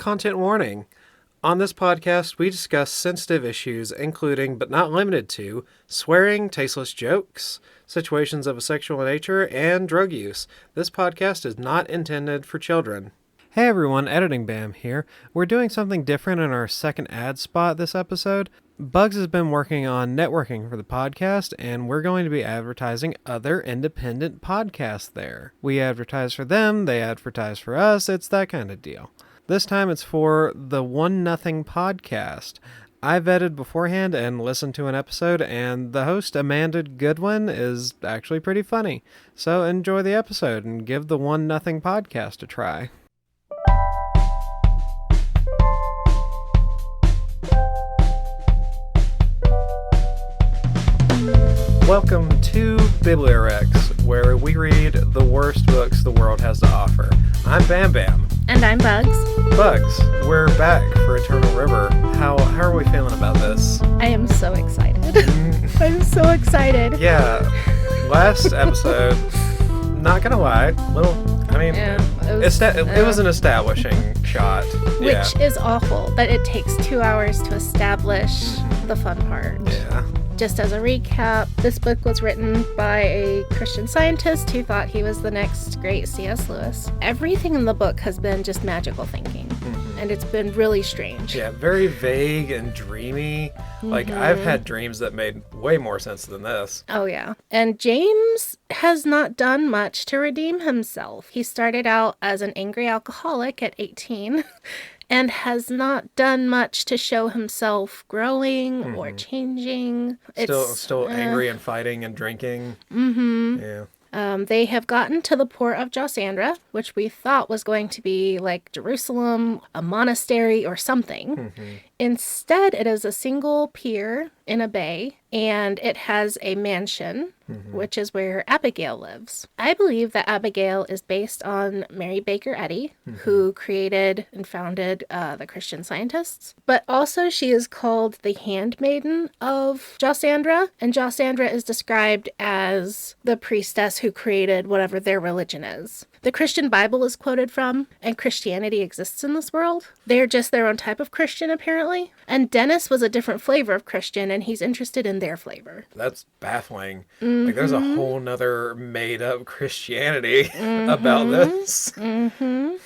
Content warning. On this podcast, we discuss sensitive issues, including, but not limited to, swearing, tasteless jokes, situations of a sexual nature, and drug use. This podcast is not intended for children. Hey everyone, Editing Bam here. We're doing something different in our second ad spot this episode. Bugs has been working on networking for the podcast, and we're going to be advertising other independent podcasts there. We advertise for them, they advertise for us, it's that kind of deal. This time it's for the One Nothing podcast. I vetted beforehand and listened to an episode, and the host, Amanda Goodwin, is actually pretty funny. So enjoy the episode and give the One Nothing podcast a try. Welcome to Bibliowrecks, where we read the worst books the world has to offer. I'm Bam Bam. And I'm Bugs. Bugs, we're back for Eternal River. How are we feeling about this? I am so excited. I'm so excited. Yeah, last episode, not gonna lie, it was an establishing shot. Which is awful, that it takes 2 hours to establish the fun part. Yeah. Just as a recap, this book was written by a Christian Scientist who thought he was the next great C.S. Lewis. Everything in the book has been just magical thinking, and it's been really strange. Yeah, very vague and dreamy. Like, I've had dreams that made way more sense than this. Oh, yeah. And James has not done much to redeem himself. He started out as an angry alcoholic at 18 and has not done much to show himself growing or changing. Still angry and fighting and drinking. Yeah. They have gotten to the port of Josandra, which we thought was going to be like Jerusalem, a monastery, or something. Instead, it is a single pier in a bay, and it has a mansion, which is where Abigail lives. I believe that Abigail is based on Mary Baker Eddy, who created and founded the Christian Scientists. But also she is called the handmaiden of Josandra, and Josandra is described as the priestess who created whatever their religion is. The Christian Bible is quoted from, and Christianity exists in this world. They're just their own type of Christian, apparently. And Dennis was a different flavor of Christian, and he's interested in their flavor. That's baffling. Like, there's a whole nother made-up Christianity about this. And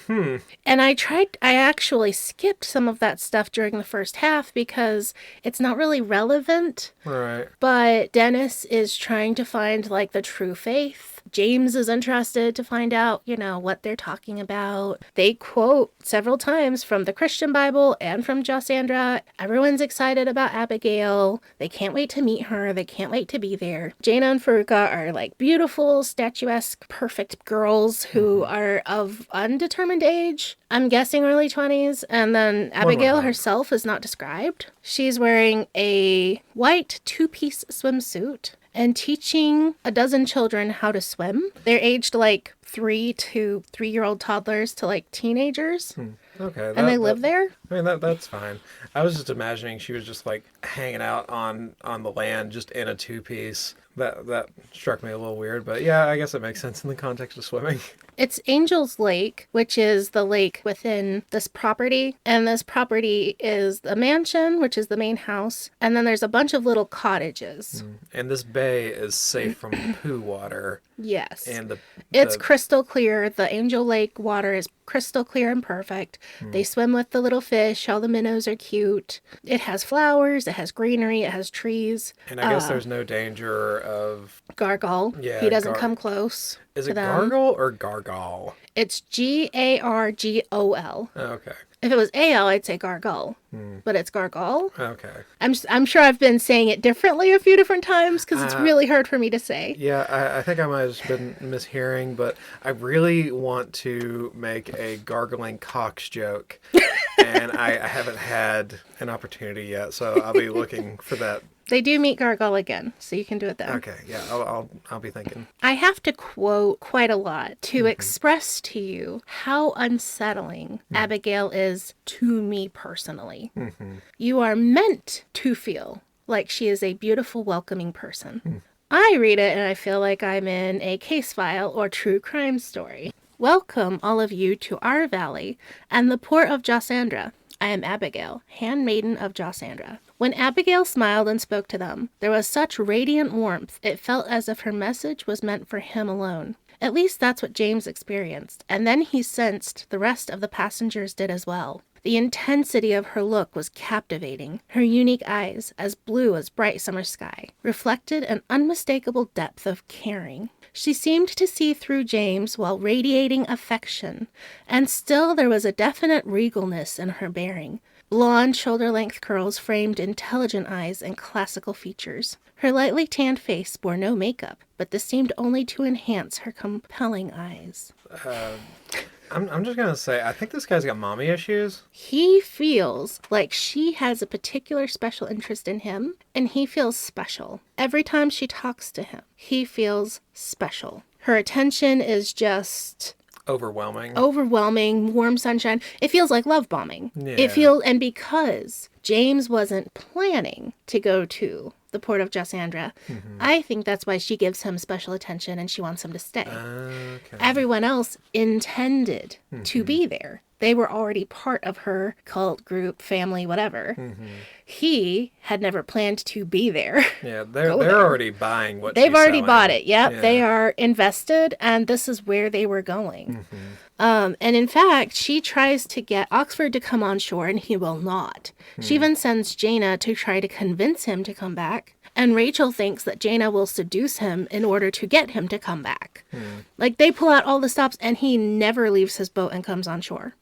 I actually skipped some of that stuff during the first half because it's not really relevant. Right. But Dennis is trying to find, like, the true faith. James is interested to find out, what they're talking about. They quote several times from the Christian Bible and from Josandra. Everyone's excited about Abigail. They can't wait to meet her. They can't wait to be there. Jaina and Faruka are like beautiful, statuesque, perfect girls who are of undetermined age. I'm guessing early 20s. And then Abigail herself is not described. She's wearing a white two-piece swimsuit and teaching a dozen children how to swim. They're aged like 3 to 3-year-old toddlers to like teenagers. Okay. And they live there? I mean, that's fine. I was just imagining she was just like hanging out on the land just in a two-piece. That struck me a little weird, but yeah, I guess it makes sense in the context of swimming. It's Angel's Lake, which is the lake within this property. And this property is the mansion, which is the main house. And then there's a bunch of little cottages. And this bay is safe from poo water. Yes. And it's crystal clear. The Angel Lake water is crystal clear and perfect. They swim with the little fish. All the minnows are cute. It has flowers. It has greenery. It has trees. And I guess there's no danger of Gargle. Yeah, he doesn't come close. Is it them. Gargle or Gargal? It's Gargol. Oh, okay. If it was AL, I'd say Gargle, but it's Gargal. Okay. I'm sure I've been saying it differently a few different times because it's really hard for me to say. Yeah, I think I might have just been mishearing, but I really want to make a gargling cocks joke, and I haven't had an opportunity yet, so I'll be looking for that. They do meet Gargle again, so you can do it then. Okay, yeah, I'll be thinking. I have to quote quite a lot to express to you how unsettling Abigail is to me personally. You are meant to feel like she is a beautiful, welcoming person. I read it and I feel like I'm in a case file or true crime story. Welcome, all of you, to our valley and the port of Josandra. I am Abigail, handmaiden of Josandra. When Abigail smiled and spoke to them, there was such radiant warmth it felt as if her message was meant for him alone. At least that's what James experienced, and then he sensed the rest of the passengers did as well. The intensity of her look was captivating. Her unique eyes, as blue as bright summer sky, reflected an unmistakable depth of caring. She seemed to see through James while radiating affection, and still there was a definite regalness in her bearing. Blonde, shoulder-length curls framed intelligent eyes and classical features. Her lightly tanned face bore no makeup, but this seemed only to enhance her compelling eyes. I'm just going to say, I think this guy's got mommy issues. He feels like she has a particular special interest in him, and he feels special. Every time she talks to him, he feels special. Her attention is just overwhelming, warm sunshine. It feels like love bombing. Yeah. And because James wasn't planning to go to the port of Josandra, I think that's why she gives him special attention and she wants him to stay. Okay. Everyone else intended to be there. They were already part of her cult, group, family, whatever. He had never planned to be there. Yeah, they're already buying what They've she's already selling. bought it. Yep, Yeah. They are invested, and this is where they were going. And in fact, she tries to get Oxford to come on shore, and he will not. She even sends Jaina to try to convince him to come back. And Rachel thinks that Jaina will seduce him in order to get him to come back. Like, they pull out all the stops, and he never leaves his boat and comes on shore.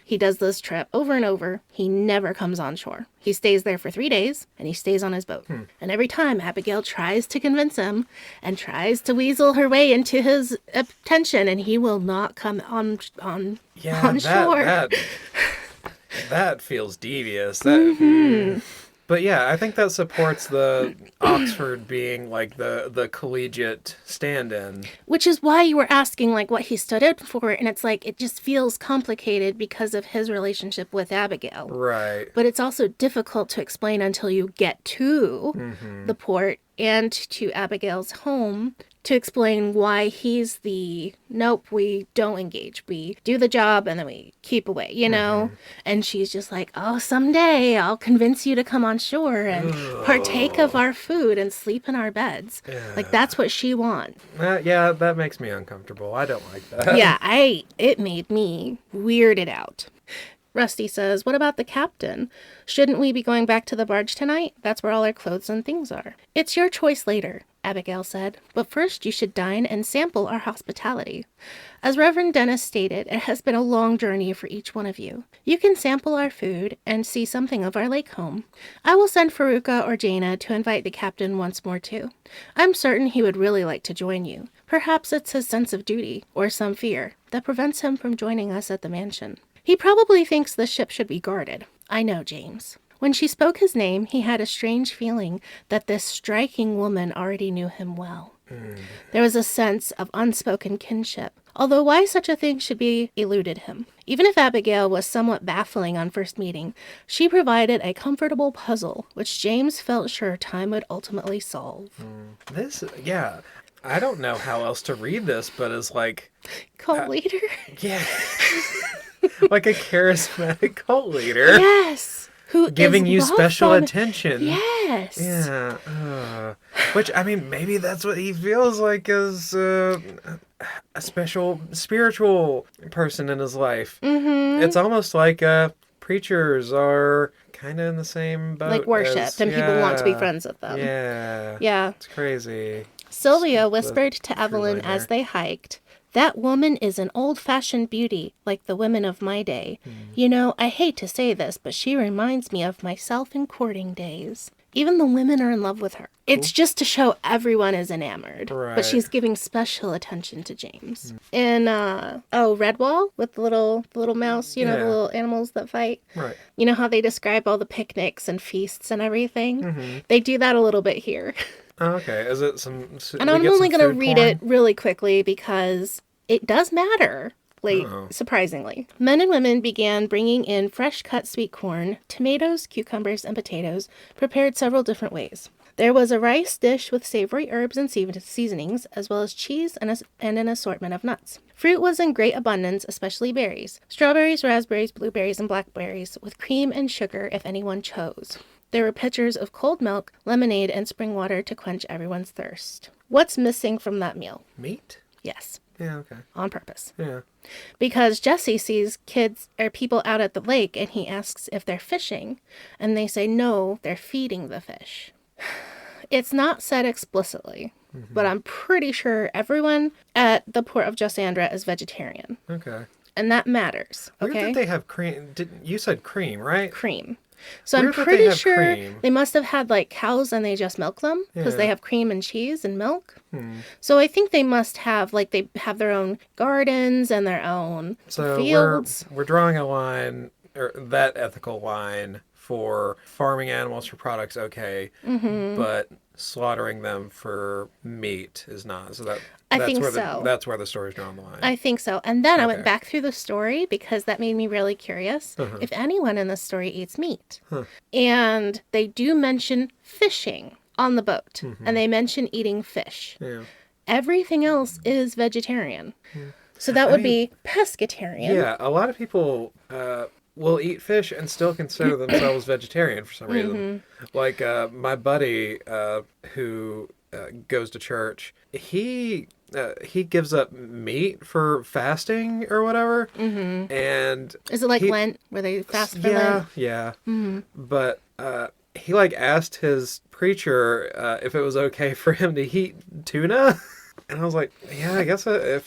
He does this trip over and over. He never comes on shore. He stays there for 3 days, and he stays on his boat. And every time, Abigail tries to convince him and tries to weasel her way into his attention, and he will not come on shore. That feels devious. But yeah, I think that supports the Oxford being like the collegiate stand-in. Which is why you were asking like what he stood out for, and it's like it just feels complicated because of his relationship with Abigail. Right. But it's also difficult to explain until you get to the port and to Abigail's home to explain why he's nope, we don't engage. We do the job and then we keep away, you know? And she's just like, oh, someday I'll convince you to come on shore and partake of our food and sleep in our beds. Yeah. Like, that's what she wants. Yeah, that makes me uncomfortable. I don't like that. Yeah, it made me weirded out. Rusty says, what about the captain? Shouldn't we be going back to the barge tonight? That's where all our clothes and things are. It's your choice later, Abigail said, but first you should dine and sample our hospitality. As Reverend Dennis stated, it has been a long journey for each one of you. You can sample our food and see something of our lake home. I will send Faruka or Jaina to invite the captain once more too. I'm certain he would really like to join you. Perhaps it's his sense of duty, or some fear, that prevents him from joining us at the mansion. He probably thinks the ship should be guarded. I know, James. When she spoke his name, he had a strange feeling that this striking woman already knew him well. There was a sense of unspoken kinship, although why such a thing should be eluded him. Even if Abigail was somewhat baffling on first meeting, she provided a comfortable puzzle, which James felt sure time would ultimately solve. I don't know how else to read this, but it's like... Cult leader? Yeah. Like a charismatic cult leader. Yes. Who giving is you loved special on... attention. Yes. Yeah. Which, I mean, maybe that's what he feels like as a special spiritual person in his life. It's almost like preachers are kind of in the same boat. Like worshipped, and people want to be friends with them. Yeah. It's crazy. Sylvia whispered to Evelyn as they hiked, "That woman is an old-fashioned beauty, like the women of my day. You know, I hate to say this, but she reminds me of myself in courting days. Even the women are in love with her. It's just to show everyone is enamored. Right. But she's giving special attention to James. In, Redwall, with the little mouse, you know, the little animals that fight. Right. You know how they describe all the picnics and feasts and everything? They do that a little bit here. Oh, okay. Is it some... And I'm only going to read it really quickly because it does matter. Surprisingly. Men and women began bringing in fresh-cut sweet corn, tomatoes, cucumbers, and potatoes, prepared several different ways. There was a rice dish with savory herbs and seasonings, as well as cheese and an assortment of nuts. Fruit was in great abundance, especially berries. Strawberries, raspberries, blueberries, and blackberries, with cream and sugar if anyone chose. There were pitchers of cold milk, lemonade, and spring water to quench everyone's thirst. What's missing from that meal? Meat? Yes. Yeah, okay. On purpose. Yeah. Because Jesse sees kids or people out at the lake and he asks if they're fishing. And they say no, they're feeding the fish. It's not said explicitly, but I'm pretty sure everyone at the port of Josandra is vegetarian. Okay. And that matters. Okay. Weird that they have cream. You said cream, right? Cream. So Weird I'm that they pretty have sure cream. they must have had like cows and they just milk them because Yeah. they have cream and cheese and milk. So I think they must have they have their own gardens and their own So fields. we're drawing a line, or that ethical line, for farming animals for products, okay, but slaughtering them for meat is not. So I that's think where so. That's where the story's drawing the line. I think so. And then I went Okay. back through the story because that made me really curious if anyone in the story eats meat. And they do mention fishing on the boat, and they mention eating fish. Yeah. Everything else is vegetarian. So that would be pescatarian. Yeah, a lot of people will eat fish and still consider themselves vegetarian for some reason. Like my buddy who goes to church, he gives up meat for fasting or whatever. And Is it like he- Lent, where they fast for yeah, Lent? yeah. But he like asked his preacher if it was okay for him to eat tuna. And I was like, yeah, I guess I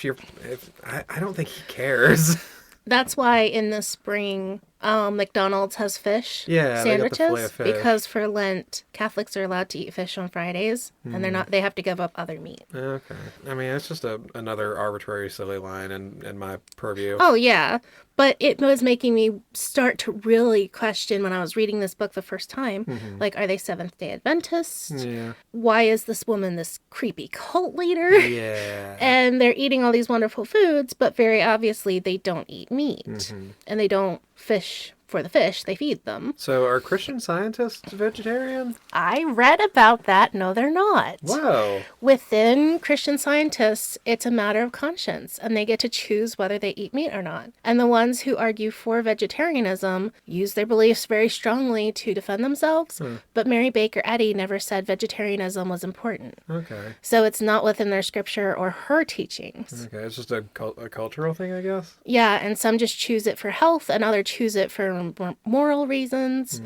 don't think he cares. That's why in the spring, McDonald's has fish Yeah, they got the sandwiches filet of fish. because for Lent, Catholics are allowed to eat fish on Fridays, and they're not. They have to give up other meat. Okay. I mean, it's just another arbitrary, silly line in my purview. Oh yeah, but it was making me start to really question when I was reading this book the first time. Like, are they Seventh-day Adventists? Yeah. Why is this woman this creepy cult leader? Yeah. And they're eating all these wonderful foods, but very obviously they don't eat meat. And they don't fish for the fish, they feed them. So are Christian Scientists vegetarian? I read about that. No, they're not. Whoa. Within Christian Scientists, it's a matter of conscience, and they get to choose whether they eat meat or not. And the ones who argue for vegetarianism use their beliefs very strongly to defend themselves, but Mary Baker Eddy never said vegetarianism was important. Okay. So it's not within their scripture or her teachings. Okay. It's just a cultural thing, I guess. Yeah, and some just choose it for health, and others choose it for moral reasons.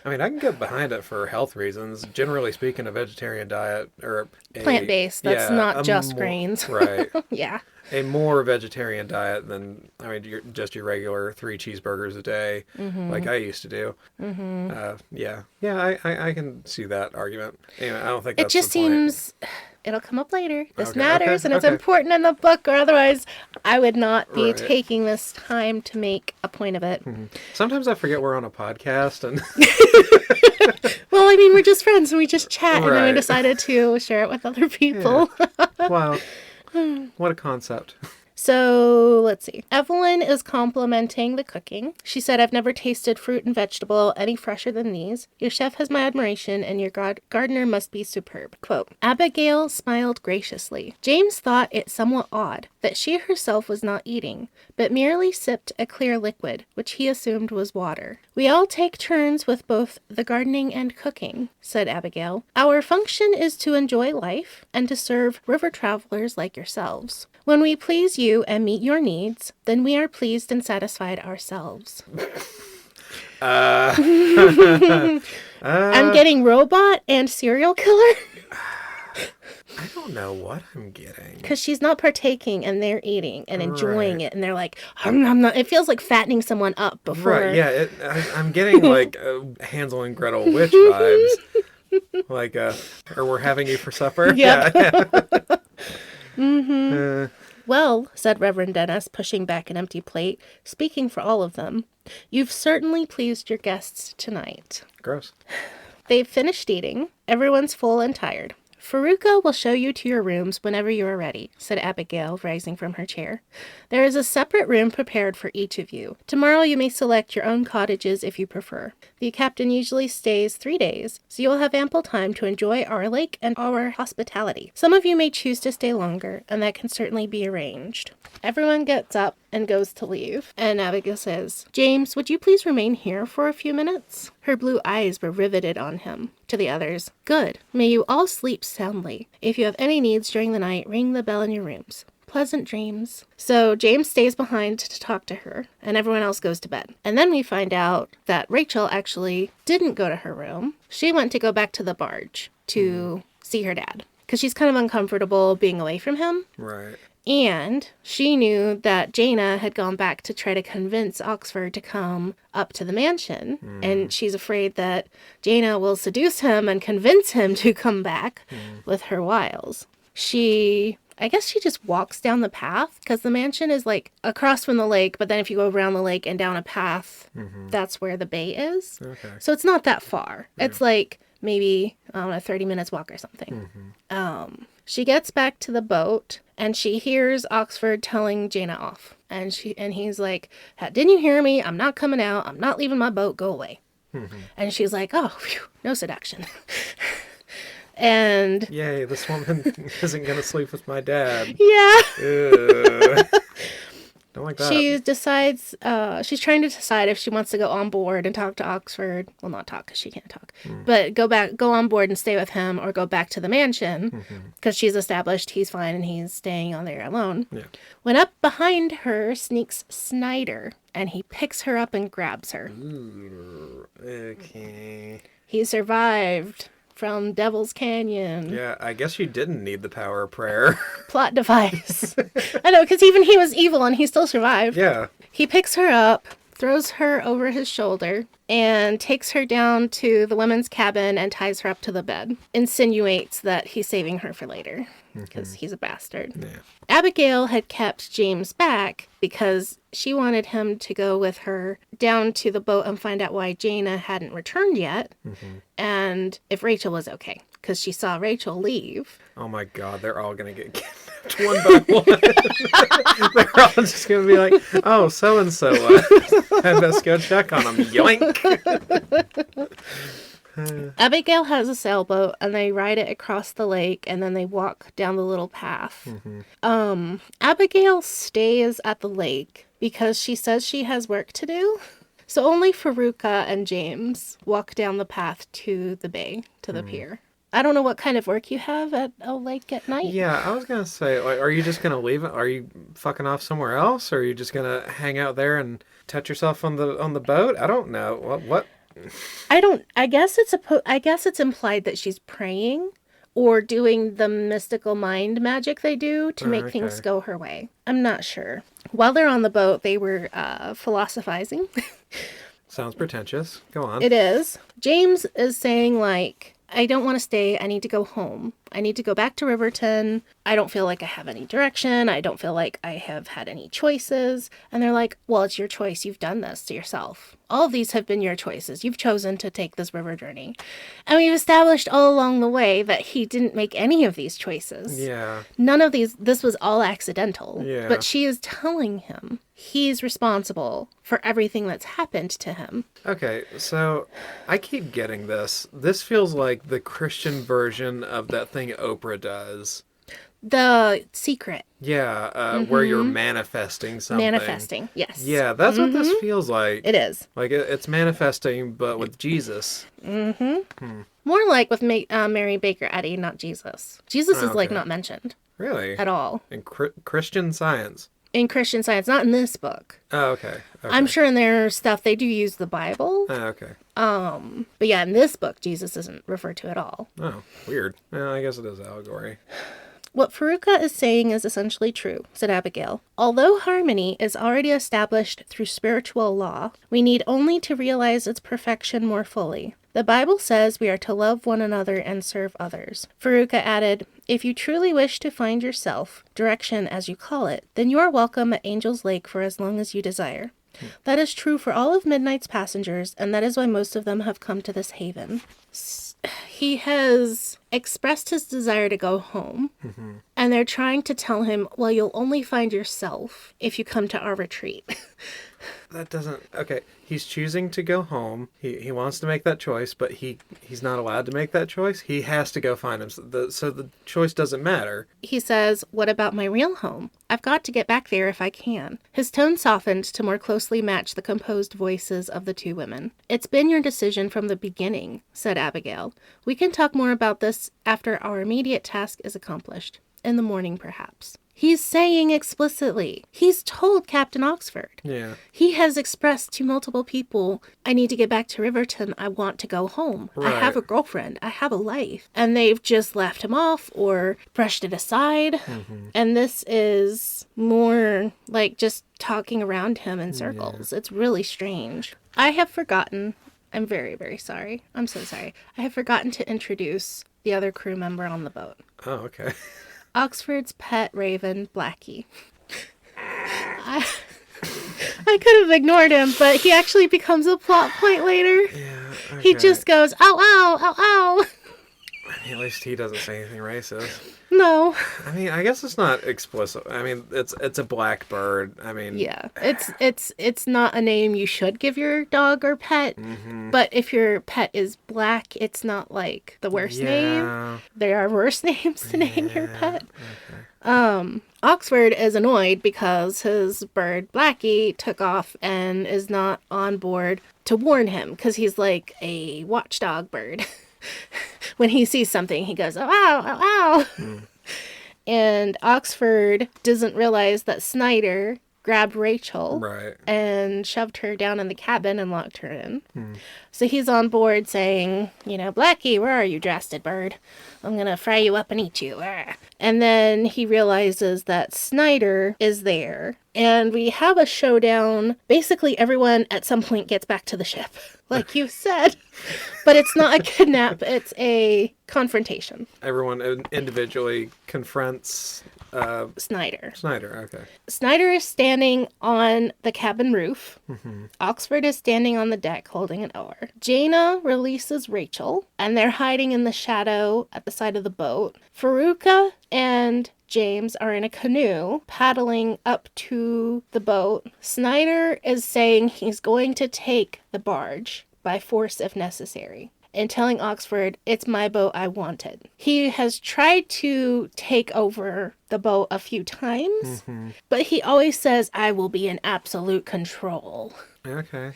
I mean, I can get behind it for health reasons. Generally speaking, a vegetarian diet or Plant-based, that's not just grains. Right. Yeah. A more vegetarian diet than, just your regular 3 cheeseburgers a day, like I used to do. Yeah. I can see that argument. Anyway, I don't think It that's just the point. seems it'll come up later. This Okay, matters, okay, and it's okay. important in the book, or otherwise I would not be Right. taking this time to make a point of it. Sometimes I forget we're on a podcast, and Well, I mean, we're just friends and we just chat, and then we Right. decided to share it with other people. wow, what a concept. So let's see. Evelyn is complimenting the cooking. She said, "I've never tasted fruit and vegetable any fresher than these. Your chef has my admiration, and your gardener must be superb." Quote, Abigail smiled graciously. James thought it somewhat odd that she herself was not eating, but merely sipped a clear liquid, which he assumed was water. "We all take turns with both the gardening and cooking," said Abigail. "Our function is to enjoy life and to serve river travelers like yourselves. When we please you and meet your needs, then we are pleased and satisfied ourselves." I'm getting robot and serial killer I don't know what I'm getting. because she's not partaking and they're eating and enjoying it, and they're like, I'm not. It feels like fattening someone up before. Right? Yeah, I'm getting like Hansel and Gretel witch vibes. Like, or we're having you for supper. Yep. Yeah. "Well," said Reverend Dennis, pushing back an empty plate, speaking for all of them, "you've certainly pleased your guests tonight." Gross. They've finished eating. Everyone's full and tired. Faruka will show you to your rooms whenever you are ready, said Abigail, rising from her chair. There is a separate room prepared for each of you. Tomorrow you may select your own cottages if you prefer. The captain usually stays 3 days, so you will have ample time to enjoy our lake and our hospitality. Some of you may choose to stay longer, and that can certainly be arranged. Everyone gets up and goes to leave, and Abigail says, James, would you please remain here for a few minutes? Her blue eyes were riveted on him. To the others, good. May you all sleep soundly. If you have any needs during the night, ring the bell in your rooms. Pleasant dreams. So James stays behind to talk to her, and everyone else goes to bed. And then we find out that Rachel actually didn't go to her room. She went to go back to the barge to see her dad, because she's kind of uncomfortable being away from him. Right. And she knew that Jaina had gone back to try to convince Oxford to come up to the mansion. And she's afraid that Jaina will seduce him and convince him to come back with her wiles. I guess she just walks down the path, because the mansion is like across from the lake, but then if you go around the lake and down a path, that's where the bay is. Okay. So it's not that far. Yeah. It's like maybe, 30 minutes walk or something. She gets back to the boat, and she hears Oxford telling Jaina off. And he's like, didn't you hear me? I'm not coming out. I'm not leaving my boat. Go away. And she's like, oh, phew, no seduction. And yay, this woman isn't going to sleep with my dad. Yeah. Don't like that. She decides, she's trying to decide if she wants to go on board and talk to Oxford. Well, not talk, because she can't talk. But go on board and stay with him, or go back to the mansion, because she's established he's fine and he's staying on there alone. Yeah. When up behind her sneaks Snyder, and he picks her up and grabs her. Ooh, okay. He survived from Devil's Canyon. Yeah, I guess you didn't need the power of prayer. Plot device. I know, because even he was evil and he still survived. Yeah. He picks her up, throws her over his shoulder, and takes her down to the women's cabin and ties her up to the bed. Insinuates that he's saving her for later, because he's a bastard. Yeah. Abigail had kept James back because she wanted him to go with her down to the boat and find out why Jaina hadn't returned yet, and if Rachel was okay, because she saw Rachel leave. Oh my god, they're all going to get kidnapped one by one. They're all just going to be like, oh, so-and-so I best go check on them. Yoink! Abigail has a sailboat, and they ride it across the lake, and then they walk down the little path. Abigail stays at the lake because she says she has work to do. So only Faruka and James walk down the path to the bay, to the pier. I don't know what kind of work you have at a lake at night. Yeah, I was going to say, like, are you just going to leave it? Are you fucking off somewhere else? Or are you just going to hang out there and touch yourself on the boat? I don't know. What? I guess it's implied that she's praying or doing the mystical mind magic they do to make things go her way. I'm not sure. While they're on the boat, they were philosophizing. Sounds pretentious. Go on. It is. James is saying, like, I don't want to stay. I need to go home. I need to go back to Riverton. I don't feel like I have any direction. I don't feel like I have had any choices. And they're like, well, it's your choice. You've done this to yourself. All of these have been your choices. You've chosen to take this river journey. And we've established all along the way that he didn't make any of these choices. Yeah. None of this was all accidental. Yeah. But she is telling him he's responsible for everything that's happened to him. Okay, so I keep getting this. This feels like the Christian version of that thing Oprah does. The Secret. Yeah, where you're manifesting something. Manifesting, yes. Yeah, that's what this feels like. It is. Like, it's manifesting, but with Jesus. More like with Mary Baker Eddy, not Jesus. Jesus is, like, not mentioned. Really? At all. In Christian Science? In Christian Science, not in this book. Oh, okay. I'm sure in their stuff they do use the Bible. Oh, okay. But yeah, in this book, Jesus isn't referred to at all. Oh, weird. Well, I guess it is allegory. What Faruka is saying is essentially true, said Abigail. Although harmony is already established through spiritual law, we need only to realize its perfection more fully. The Bible says we are to love one another and serve others. Faruka added, if you truly wish to find yourself, direction as you call it, then you are welcome at Angel's Lake for as long as you desire. That is true for all of Midnight's passengers, and that is why most of them have come to this haven. He has expressed his desire to go home, and they're trying to tell him, well, you'll only find yourself if you come to our retreat. That doesn't... Okay, he's choosing to go home. He wants to make that choice, but he's not allowed to make that choice. He has to go find him. So the choice doesn't matter. He says, what about my real home? I've got to get back there if I can. His tone softened to more closely match the composed voices of the two women. It's been your decision from the beginning, said Abigail. We can talk more about this after our immediate task is accomplished. In the morning, perhaps. He's saying explicitly. He's told Captain Oxford. Yeah. He has expressed to multiple people, I need to get back to Riverton. I want to go home. Right. I have a girlfriend. I have a life. And they've just left him off or brushed it aside. And this is more like just talking around him in circles. It's really strange. I have forgotten. I'm very, very sorry. I'm so sorry. I have forgotten to introduce the other crew member on the boat. Oh, okay. Oxford's pet raven, Blackie. I could have ignored him, but he actually becomes a plot point later. Yeah, okay. He just goes, ow, ow, ow, ow. At least he doesn't say anything racist. No. I mean, I guess it's not explicit. I mean, it's a black bird. I mean... Yeah, it's not a name you should give your dog or pet, but if your pet is black, it's not like the worst name. There are worse names to name your pet. Okay. Oxford is annoyed because his bird Blackie took off and is not on board to warn him because he's like a watchdog bird. When he sees something, he goes, oh, ow, ow, ow. And Oxford doesn't realize that Snyder grabbed Rachel and shoved her down in the cabin and locked her in. So he's on board saying, Blackie, where are you, drasted bird? I'm going to fry you up and eat you. And then he realizes that Snyder is there. And we have a showdown. Basically, everyone at some point gets back to the ship, like you said. But it's not a kidnap. It's a confrontation. Everyone individually confronts... Snyder. Okay. Snyder is standing on the cabin roof. Oxford is standing on the deck holding an oar. Jaina releases Rachel, and they're hiding in the shadow at the side of the boat. Faruka and James are in a canoe paddling up to the boat. Snyder is saying he's going to take the barge by force if necessary, and telling Oxford, it's my boat, I want it. He has tried to take over the boat a few times, but he always says, I will be in absolute control. Okay.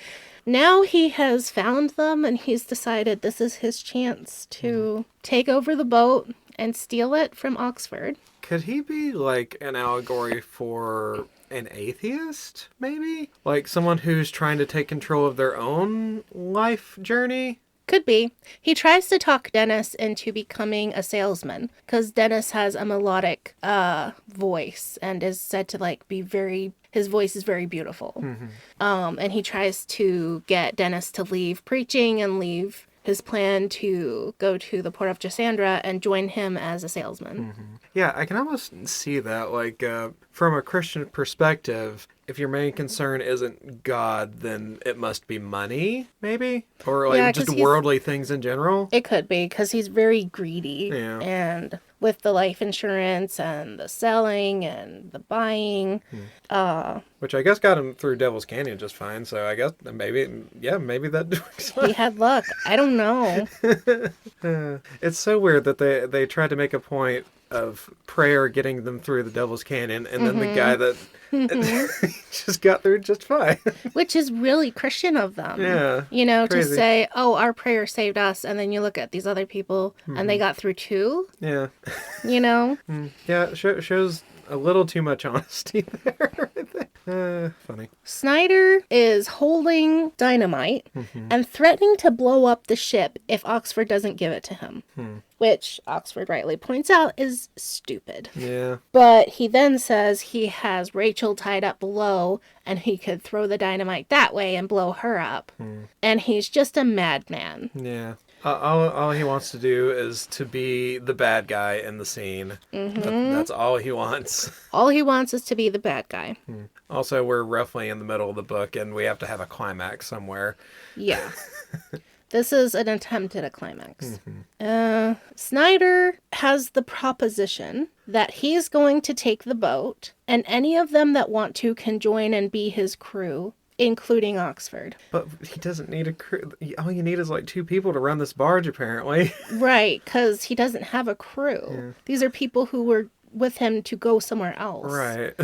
Now he has found them, and he's decided this is his chance to take over the boat and steal it from Oxford. Could he be like an allegory for an atheist, maybe? Like someone who's trying to take control of their own life journey? Could be. He tries to talk Dennis into becoming a salesman because Dennis has a melodic voice and is said to be his voice is very beautiful. And he tries to get Dennis to leave preaching and leave his plan to go to the port of Gisandra and join him as a salesman. Yeah, I can almost see that. From a Christian perspective, if your main concern isn't God, then it must be money, maybe? Or just worldly things in general? It could be, because he's very greedy. Yeah. And with the life insurance and the selling and the buying. Which I guess got him through Devil's Canyon just fine, so I guess maybe that works fine. He had luck. I don't know. It's so weird that they tried to make a point of prayer getting them through the Devil's Canyon, and then the guy that just got through just fine. Which is really Christian of them. Yeah. To say, oh, our prayer saved us, and then you look at these other people, and they got through too. Yeah. Yeah, shows a little too much honesty there, I think. Funny. Snyder is holding dynamite and threatening to blow up the ship if Oxford doesn't give it to him. Which Oxford rightly points out is stupid. Yeah. But he then says he has Rachel tied up below and he could throw the dynamite that way and blow her up. And he's just a madman. Yeah. All he wants to do is to be the bad guy in the scene. That's all he wants. All he wants is to be the bad guy. Also, we're roughly in the middle of the book, and we have to have a climax somewhere. Yeah. This is an attempt at a climax. Snyder has the proposition that he's going to take the boat, and any of them that want to can join and be his crew, including Oxford. But he doesn't need a crew. All you need is like 2 people to run this barge, apparently. Right, because he doesn't have a crew. Yeah. These are people who were with him to go somewhere else. Right.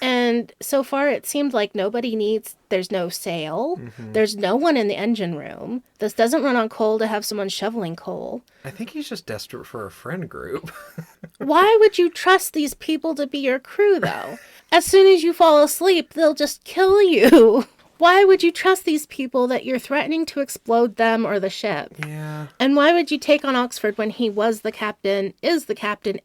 And so far it seemed like there's no sail. There's no one in the engine room. This doesn't run on coal to have someone shoveling coal. I think he's just desperate for a friend group. Why would you trust these people to be your crew, though? As soon as you fall asleep, they'll just kill you. Why would you trust these people that you're threatening to explode them or the ship? Yeah. And why would you take on Oxford when he is the captain,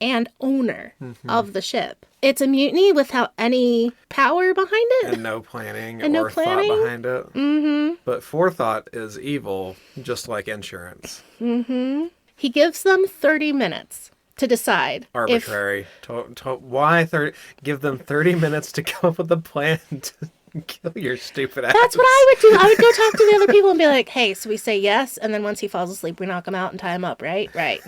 and owner of the ship? It's a mutiny without any power behind it. And no planning And no or planning. thought behind it. Mm-hmm. But forethought is evil, just like insurance. He gives them 30 minutes to decide. Arbitrary. Why 30? Give them 30 minutes to come up with a plan to kill your stupid ass. That's what I would do. I would go talk to the other people and be like, hey, so we say yes, and then once he falls asleep, we knock him out and tie him up, right? Right.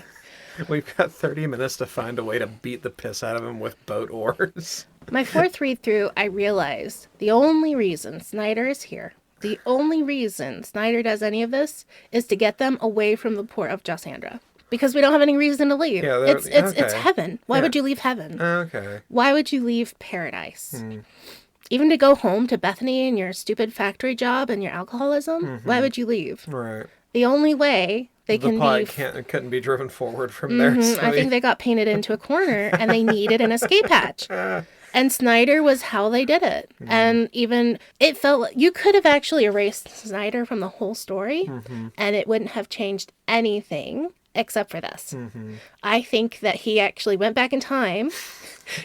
We've got 30 minutes to find a way to beat the piss out of him with boat oars. My 4th read through, I realized the only reason Snyder is here, the only reason Snyder does any of this is to get them away from the port of Jossandra. Because we don't have any reason to leave. Yeah, it's heaven. Why would you leave heaven? Okay. Why would you leave paradise? Even to go home to Bethany and your stupid factory job and your alcoholism? Why would you leave? Right. The only way they The can plot be... couldn't be driven forward from there. So I think they got painted into a corner and they needed an escape hatch. And Snyder was how they did it. And even it felt like you could have actually erased Snyder from the whole story and it wouldn't have changed anything except for this. I think that he actually went back in time,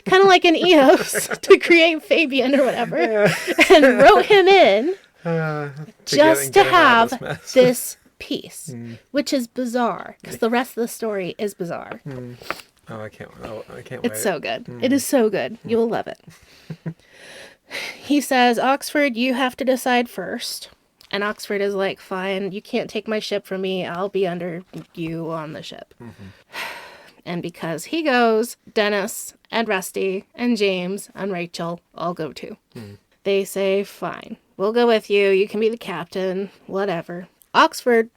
kind of like in Eos, to create Fabian or whatever, and wrote him in just to have this piece, which is bizarre because the rest of the story is bizarre. Oh, I can't wait. It's so good. It is so good. You will love it. He says, Oxford, you have to decide first. And Oxford is like, fine, you can't take my ship from me. I'll be under you on the ship. And because he goes, Dennis and Rusty and James and Rachel all go too. They say, fine, we'll go with you. You can be the captain, whatever. Oxford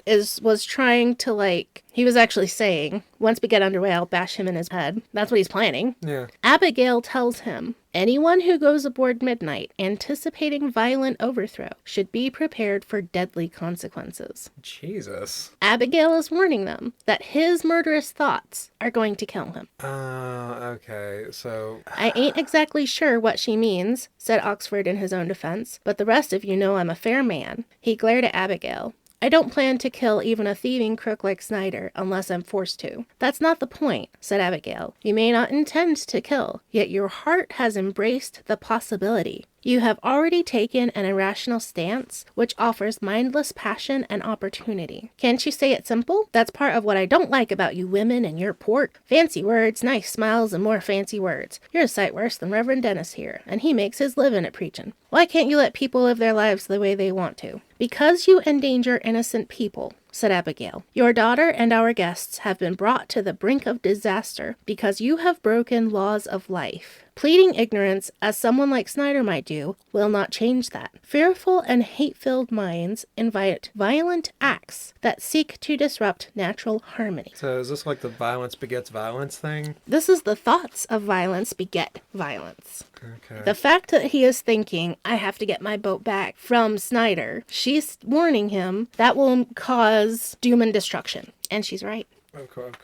was trying to he was actually saying, once we get underway, I'll bash him in his head. That's what he's planning. Yeah. Abigail tells him, anyone who goes aboard Midnight anticipating violent overthrow should be prepared for deadly consequences. Jesus. Abigail is warning them that his murderous thoughts are going to kill him. Okay, so... I ain't exactly sure what she means, said Oxford in his own defense, but the rest of you know I'm a fair man. He glared at Abigail. I don't plan to kill even a thieving crook like Snyder unless I'm forced to. That's not the point, said Abigail. You may not intend to kill, yet your heart has embraced the possibility. You have already taken an irrational stance, which offers mindless passion and opportunity. Can't you say it simple? That's part of what I don't like about you women and your port. Fancy words, nice smiles, and more fancy words. You're a sight worse than Reverend Dennis here, and he makes his living at preaching. Why can't you let people live their lives the way they want to? Because you endanger innocent people, said Abigail. Your daughter and our guests have been brought to the brink of disaster because you have broken laws of life. Pleading ignorance, as someone like Snyder might do, will not change that. Fearful and hate-filled minds invite violent acts that seek to disrupt natural harmony. So is this like the violence begets violence thing? This is the thoughts of violence beget violence. Okay. The fact that he is thinking, I have to get my boat back from Snyder, she's warning him that will cause doom and destruction. And she's right. Of course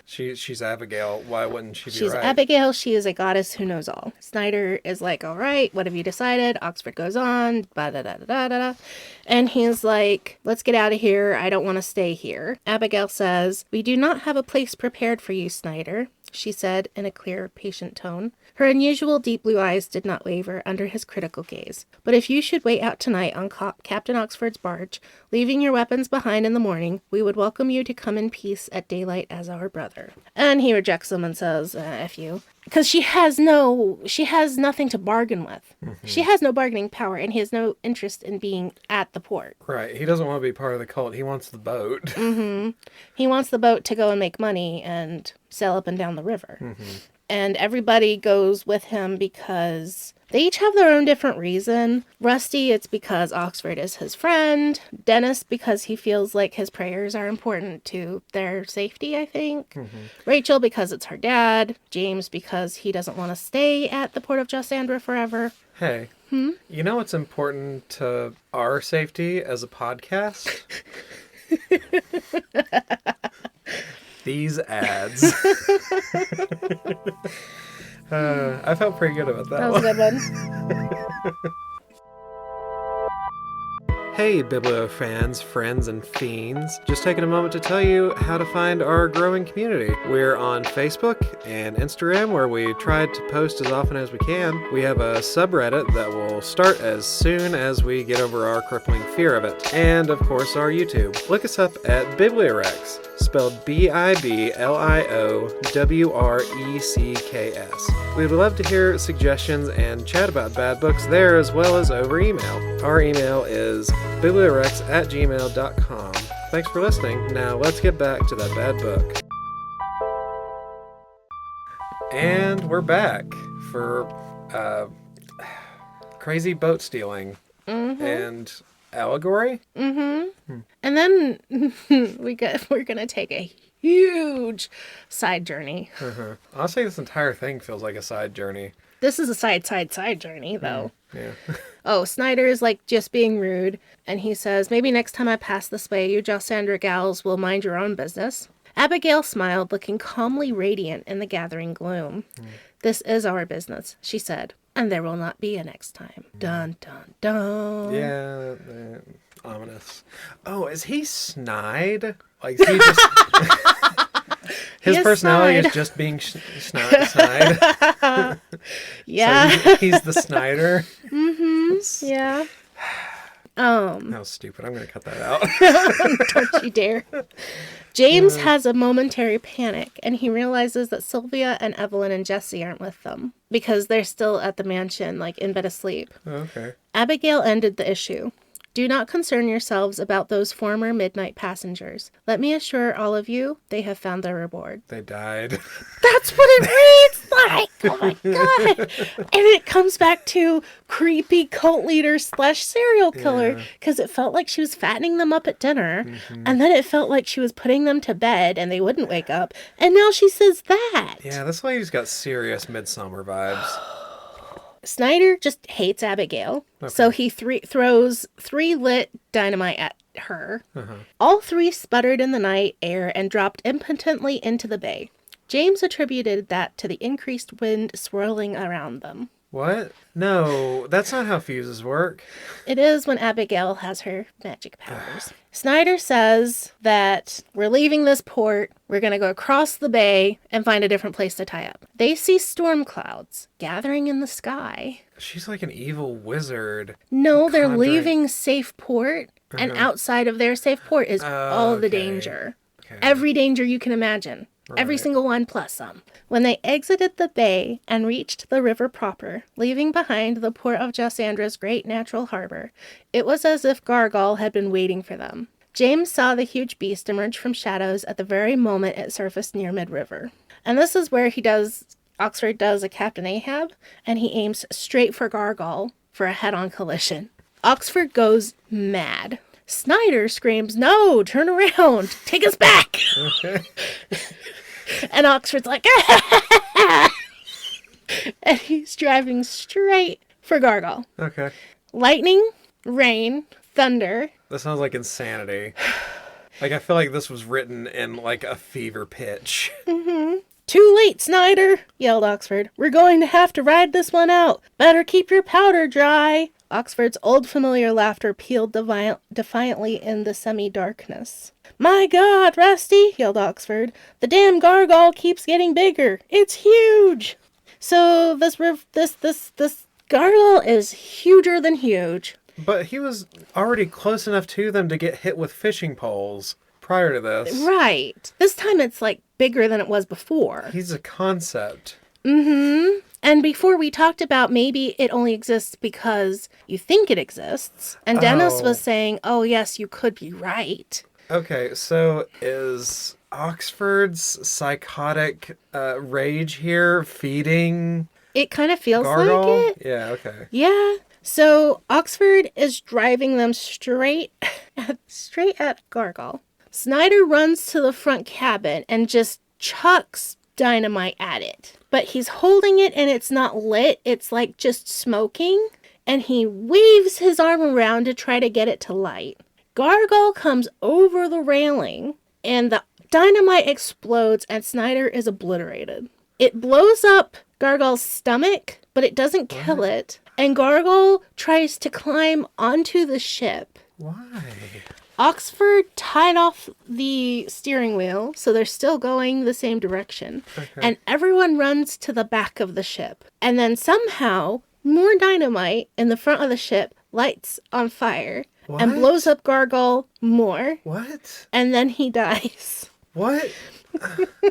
she is. She's Abigail. Why wouldn't she be She's right? Abigail. She is a goddess who knows all. Snyder is like, all right, what have you decided? Oxford goes on, ba-da-da-da-da-da. And he's like, let's get out of here. I don't want to stay here. Abigail says, we do not have a place prepared for you, Snyder, she said in a clear, patient tone. Her unusual deep blue eyes did not waver under his critical gaze. But if you should wait out tonight on Captain Oxford's barge, leaving your weapons behind in the morning, we would welcome you to come in peace at daylight as our brother. And he rejects them and says, F you. because she has nothing to bargain with. She has no bargaining power, and he has no interest in being at the port. Right. He doesn't want to be part of the cult. He wants the boat. He wants the boat to go and make money and sail up and down the river. And everybody goes with him because they each have their own different reason. Rusty, it's because Oxford is his friend. Dennis, because he feels like his prayers are important to their safety, I think. Rachel, because it's her dad. James, because he doesn't want to stay at the port of Jossandra forever. Hey, you know what's important to our safety as a podcast? These ads. I felt pretty good about that. That was a good one. Hey, Biblio fans, friends, and fiends. Just taking a moment to tell you how to find our growing community. We're on Facebook and Instagram, where we try to post as often as we can. We have a subreddit that will start as soon as we get over our crippling fear of it. And, of course, our YouTube. Look us up at Bibliowrecks, spelled Bibliowrecks. We'd love to hear suggestions and chat about bad books there, as well as over email. Our email is bibliowrecks@gmail.com. Thanks for listening. Now let's get back to that bad book. And we're back for crazy boat stealing and allegory. And then we're gonna take a huge side journey. Honestly, this entire thing feels like a side journey. This is a side journey, though. Yeah. Oh, Snyder is like just being rude, and he says, maybe next time I pass this way, you Jossandra gals will mind your own business. Abigail smiled, looking calmly radiant in the gathering gloom. This is our business, she said, and there will not be a next time. Dun, dun, dun. Yeah, ominous. Oh, is he snide? Like, he just... His personality snide. is just being snide. Yeah. So he's the Snyder. Yeah. That was stupid. I'm going to cut that out. Don't you dare. James has a momentary panic, and he realizes that Sylvia and Evelyn and Jesse aren't with them because they're still at the mansion, like in bed asleep. Okay. Abigail ended the issue. Do not concern yourselves about those former midnight passengers. Let me assure all of you, they have found their reward. They died. That's what it reads like! Oh my god! And it comes back to creepy cult leader / serial killer, because it felt like she was fattening them up at dinner, and then it felt like she was putting them to bed and they wouldn't wake up, and now she says that! Yeah, this lady's got serious Midsummer vibes. Snyder just hates Abigail, so he throws 3 lit dynamite at her. All 3 sputtered in the night air and dropped impotently into the bay. James attributed that to the increased wind swirling around them. What? No, that's not how fuses work. It is when Abigail has her magic powers. Snyder says that we're leaving this port, we're going to go across the bay and find a different place to tie up. They see storm clouds gathering in the sky. She's like an evil wizard. No, they're leaving safe port, and outside of their safe port is all the okay. danger. Okay. Every danger you can imagine. Every single one plus some. When they exited the bay and reached the river proper, leaving behind the port of Jossandra's great natural harbor, it was as if Gargal had been waiting for them. James saw the huge beast emerge from shadows at the very moment it surfaced near mid-river. And this is where Oxford does a Captain Ahab, and he aims straight for Gargal for a head-on collision. Oxford goes mad. Snyder screams, "No, turn around, take us back." And Oxford's like, and he's driving straight for Gargal. Okay. Lightning, rain, thunder. That sounds like insanity. Like, I feel like this was written in, like, a fever pitch. Too late, Snyder, yelled Oxford. We're going to have to ride this one out. Better keep your powder dry. Oxford's old familiar laughter pealed defiantly in the semi-darkness. My God, Rusty, yelled Oxford. The damn Gargal keeps getting bigger. It's huge. So this Gargal is huger than huge. But he was already close enough to them to get hit with fishing poles prior to this. Right. This time it's like bigger than it was before. He's a concept. Mm-hmm. And before we talked about maybe it only exists because you think it exists. And Dennis was saying, oh, yes, you could be right. Okay, so is Oxford's psychotic rage here feeding It kind of feels like Gargle? it. Yeah, okay. Yeah. So Oxford is driving them straight at Gargle. Snyder runs to the front cabin and just chucks dynamite at it. But he's holding it and it's not lit. It's like just smoking. And he waves his arm around to try to get it to light. Gargle comes over the railing and the dynamite explodes and Snyder is obliterated. It blows up Gargle's stomach, but it doesn't kill it. And Gargle tries to climb onto the ship. Why? Oxford tied off the steering wheel, so they're still going the same direction. Okay. And everyone runs to the back of the ship. And then somehow, more dynamite in the front of the ship lights on fire and blows up Gargle more. What? And then he dies. What?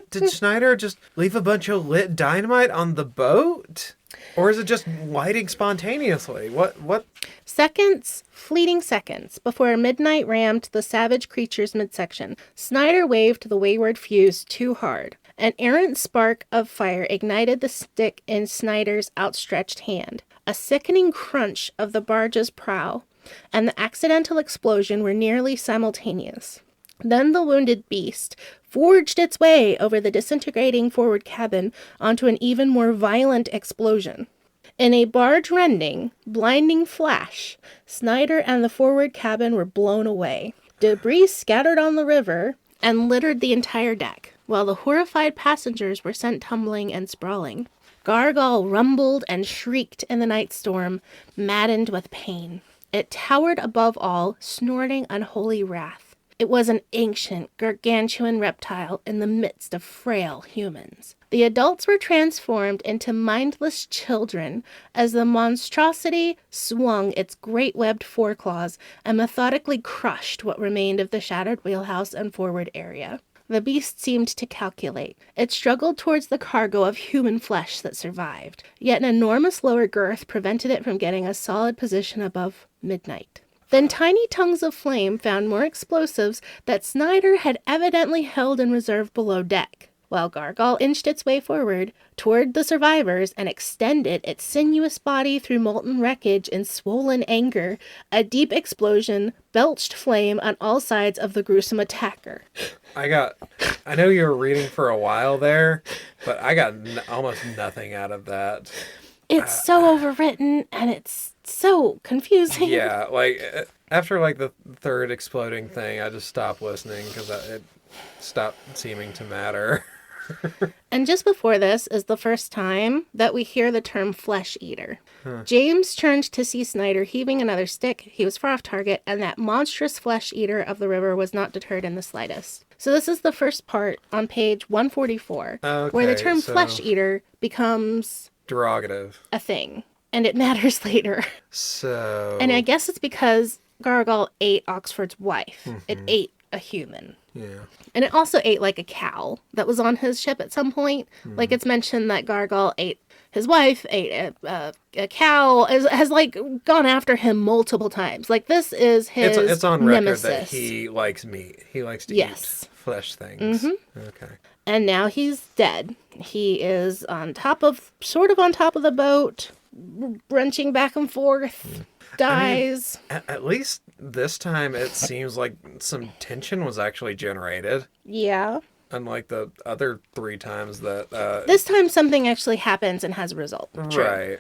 Did Schneider just leave a bunch of lit dynamite on the boat? Or is it just lighting spontaneously? What? Seconds, fleeting seconds, before a midnight rammed the savage creature's midsection, Snyder waved the wayward fuse too hard. An errant spark of fire ignited the stick in Snyder's outstretched hand. A sickening crunch of the barge's prow and the accidental explosion were nearly simultaneous. Then the wounded beast forged its way over the disintegrating forward cabin onto an even more violent explosion. In a barge-rending, blinding flash, Snyder and the forward cabin were blown away. Debris scattered on the river and littered the entire deck, while the horrified passengers were sent tumbling and sprawling. Gargle rumbled and shrieked in the night storm, maddened with pain. It towered above all, snorting unholy wrath. It was an ancient, gargantuan reptile in the midst of frail humans. The adults were transformed into mindless children as the monstrosity swung its great webbed foreclaws and methodically crushed what remained of the shattered wheelhouse and forward area. The beast seemed to calculate. It struggled towards the cargo of human flesh that survived, yet an enormous lower girth prevented it from getting a solid position above midnight. Then tiny tongues of flame found more explosives that Snyder had evidently held in reserve below deck, while Gargle inched its way forward toward the survivors and extended its sinuous body through molten wreckage in swollen anger. A deep explosion belched flame on all sides of the gruesome attacker. I know you were reading for a while there, but I got almost nothing out of that. It's so overwritten and it's so confusing. Yeah, like after like the third exploding thing, I just stopped listening because it stopped seeming to matter. And just before this is the first time that we hear the term flesh eater. James turned to see Snyder heaving another stick. He was far off target, and that monstrous flesh eater of the river was not deterred in the slightest. So this is the first part on page 144, where the term flesh eater becomes derogative, a thing, and it matters later. So, and I guess it's because Gargle ate Oxford's wife. It ate a human. Yeah. And it also ate like a cow that was on his ship at some point. Like it's mentioned that Gargle ate his wife, ate a cow, has like gone after him multiple times. Like this is his It's on record nemesis. that he likes meat. He likes to eat flesh things. Okay. And now he's dead. He is sort of on top of the boat, wrenching back and forth, dies. I mean, at least this time it seems like some tension was actually generated. Yeah. Unlike the other 3 times that... this time something actually happens and has a result. Right.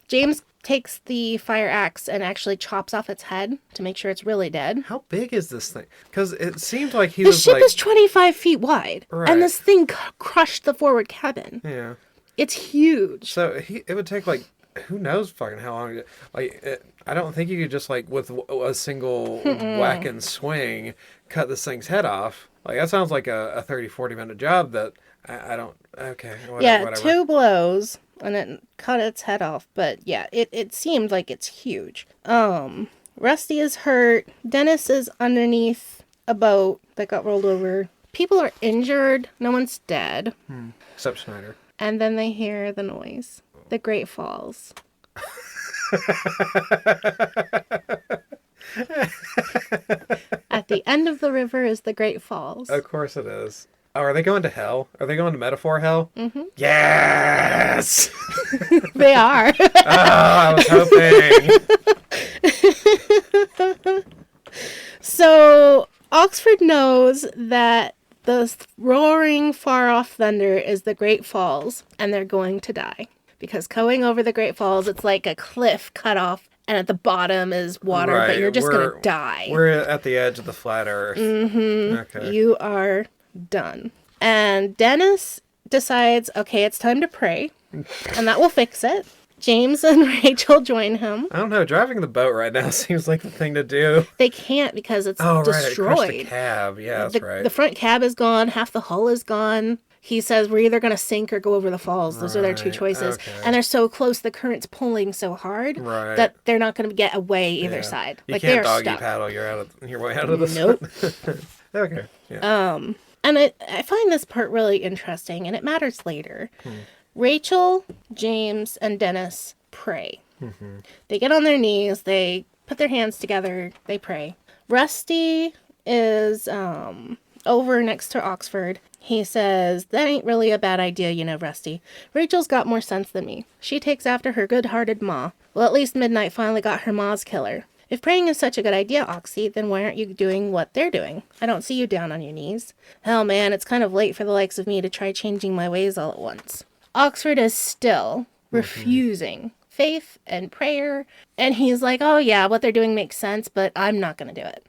James takes the fire axe and actually chops off its head to make sure it's really dead. How big is this thing? Because it seemed like The ship is 25 feet wide, and this thing crushed the forward cabin. Yeah. It's huge. So it would take like, who knows fucking how long. I don't think you could just like with a single whack and swing cut this thing's head off. Like that sounds like a 30-40 minute job that I don't. Okay. Whatever. 2 blows and it cut its head off. But yeah, it seemed like it's huge. Rusty is hurt. Dennis is underneath a boat that got rolled over. People are injured. No one's dead. Except Schneider. And then they hear the noise. The Great Falls. At the end of the river is the Great Falls. Of course it is. Oh, are they going to hell? Are they going to metaphor hell? Mm-hmm. Yes! They are. Oh, I was hoping. So Oxford knows that the roaring far-off thunder is the Great Falls, and they're going to die. Because going over the Great Falls, it's like a cliff cut off, and at the bottom is water, Right, but you're just going to die. We're at the edge of the flat earth. Mm-hmm. Okay. You are done. And Dennis decides, okay, it's time to pray, and that will fix it. James and Rachel join him. I don't know. Driving the boat right now seems like the thing to do. They can't because it's Right. destroyed. It crushed the cab. Yeah, that's right. The front cab is gone. Half the hull is gone. He says we're either going to sink or go over the falls. Those are their two choices. Okay. And they're so close, the current's pulling so hard that they're not going to get away either side. You like can't they're doggy stuck. paddle your way out of the Nope. Okay. Yeah. And I find this part really interesting, and it matters later. Rachel, James, and Dennis pray. Mm-hmm. They get on their knees, they put their hands together, they pray. Rusty is over next to Oxford. He says, that ain't really a bad idea, you know, Rusty. Rachel's got more sense than me. She takes after her good-hearted ma. Well, at least Midnight finally got her ma's killer. If praying is such a good idea, Oxy, then why aren't you doing what they're doing? I don't see you down on your knees. Hell, man, it's kind of late for the likes of me to try changing my ways all at once. Oxford is still refusing faith and prayer, and he's like, oh yeah, what they're doing makes sense, but I'm not going to do it.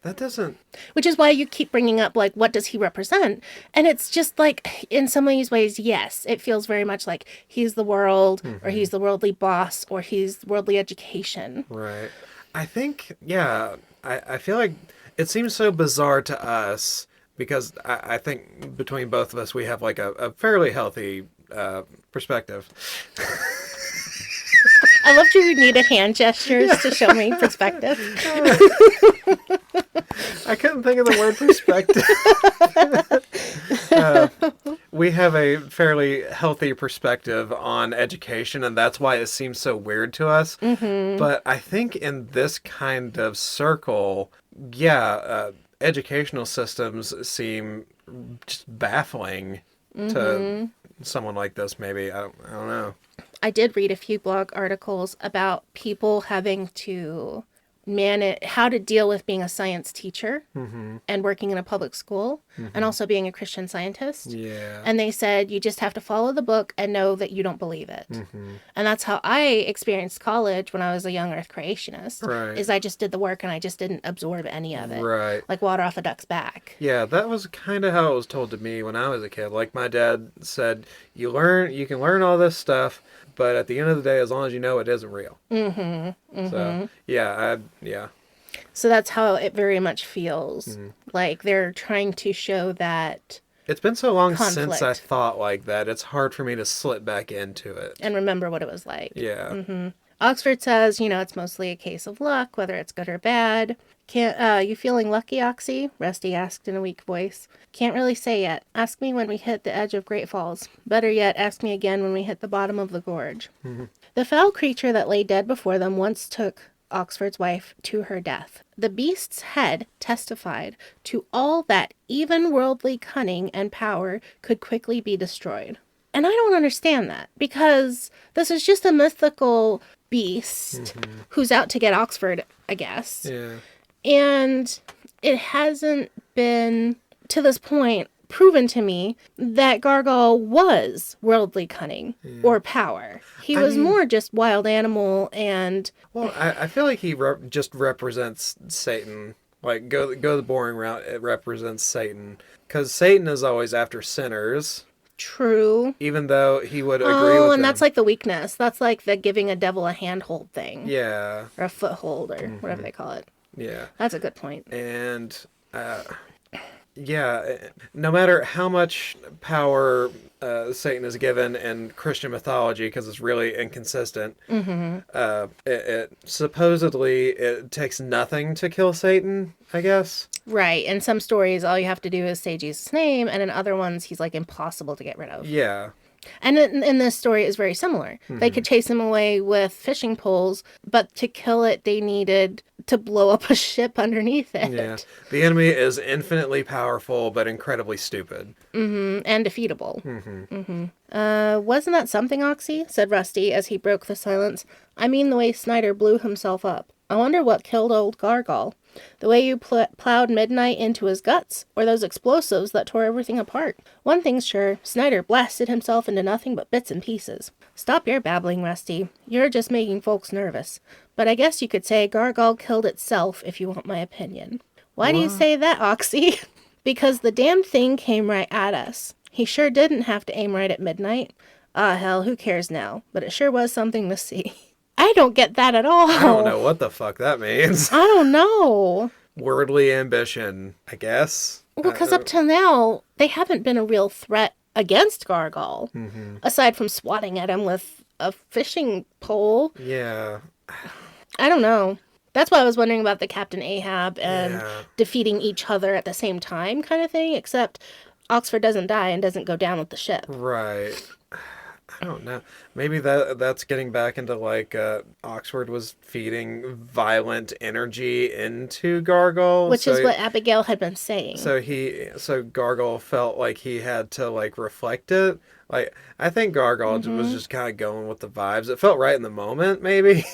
That doesn't... Which is why you keep bringing up, like, what does he represent? And it's just like, in some of these ways, yes, it feels very much like he's the world, or he's the worldly boss, or he's worldly education. Right. I think, yeah, I feel like it seems so bizarre to us because I think between both of us, we have like a fairly healthy perspective. I loved your needed hand gestures to show me perspective. I couldn't think of the word perspective. We have a fairly healthy perspective on education, and that's why it seems so weird to us. But I think in this kind of circle, educational systems seem just baffling to someone like this, maybe. I don't know. I did read a few blog articles about people having to manage how to deal with being a science teacher and working in a public school and also being a Christian Scientist. Yeah. And they said you just have to follow the book and know that you don't believe it. And that's how I experienced college when I was a young earth creationist. Right. Is I just did the work and I just didn't absorb any of it. Right. Like water off a duck's back. Yeah, that was kind of how it was told to me when I was a kid. Like my dad said, you can learn all this stuff, but at the end of the day, as long as you know it isn't real. So, yeah. So that's how it very much feels. Like they're trying to show that... It's been so long conflict. since I thought like that. It's hard for me to slip back into it. And remember what it was like. Yeah. Oxford says, it's mostly a case of luck, whether it's good or bad. Can't, you feeling lucky, Oxy? Rusty asked in a weak voice. Can't really say yet. Ask me when we hit the edge of Great Falls. Better yet, ask me again when we hit the bottom of the gorge. The foul creature that lay dead before them once took Oxford's wife to her death. The beast's head testified to all that even worldly cunning and power could quickly be destroyed. And I don't understand that, because this is just a mythical beast who's out to get Oxford, I guess. Yeah. And it hasn't been, to this point, proven to me that Gargal was worldly cunning or power. He was more just wild animal and... Well, I feel like he just represents Satan. Like, go the boring route, it represents Satan. Because Satan is always after sinners. True. Even though he would agree with Oh, and them. that's like the weakness. That's like the giving a devil a handhold thing. Yeah. Or a foothold or whatever they call it. Yeah. That's a good point. And, no matter how much power Satan is given in Christian mythology, because it's really inconsistent, it supposedly it takes nothing to kill Satan, I guess. Right. In some stories, all you have to do is say Jesus' name, and in other ones, he's like impossible to get rid of. Yeah. And in this story is very similar. They could chase him away with fishing poles, but to kill it, they needed to blow up a ship underneath it. Yeah. The enemy is infinitely powerful, but incredibly stupid. And defeatable. Wasn't that something, Oxy? Said Rusty as he broke the silence. I mean the way Snyder blew himself up. I wonder what killed old Gargal. The way you plowed midnight into his guts, or those explosives that tore everything apart. One thing's sure, Snyder blasted himself into nothing but bits and pieces. Stop your babbling, Rusty. You're just making folks nervous. But I guess you could say Gargal killed itself, if you want my opinion. Why do you say that, Oxy? Because the damn thing came right at us. He sure didn't have to aim right at midnight. Ah, hell, who cares now? But it sure was something to see. I don't get that at all. I don't know what the fuck that means. I don't know. Worldly ambition, I guess. Well, because up till now, they haven't been a real threat against Gargal. Aside from swatting at him with a fishing pole. Yeah. I don't know. That's why I was wondering about the Captain Ahab and defeating each other at the same time kind of thing, except Oxford doesn't die and doesn't go down with the ship. Right. I don't know. Maybe that's getting back into like Oxford was feeding violent energy into Gargle, Which is what Abigail had been saying. So Gargle felt like he had to like reflect it. Like I think Gargle was just kind of going with the vibes. It felt right in the moment, maybe.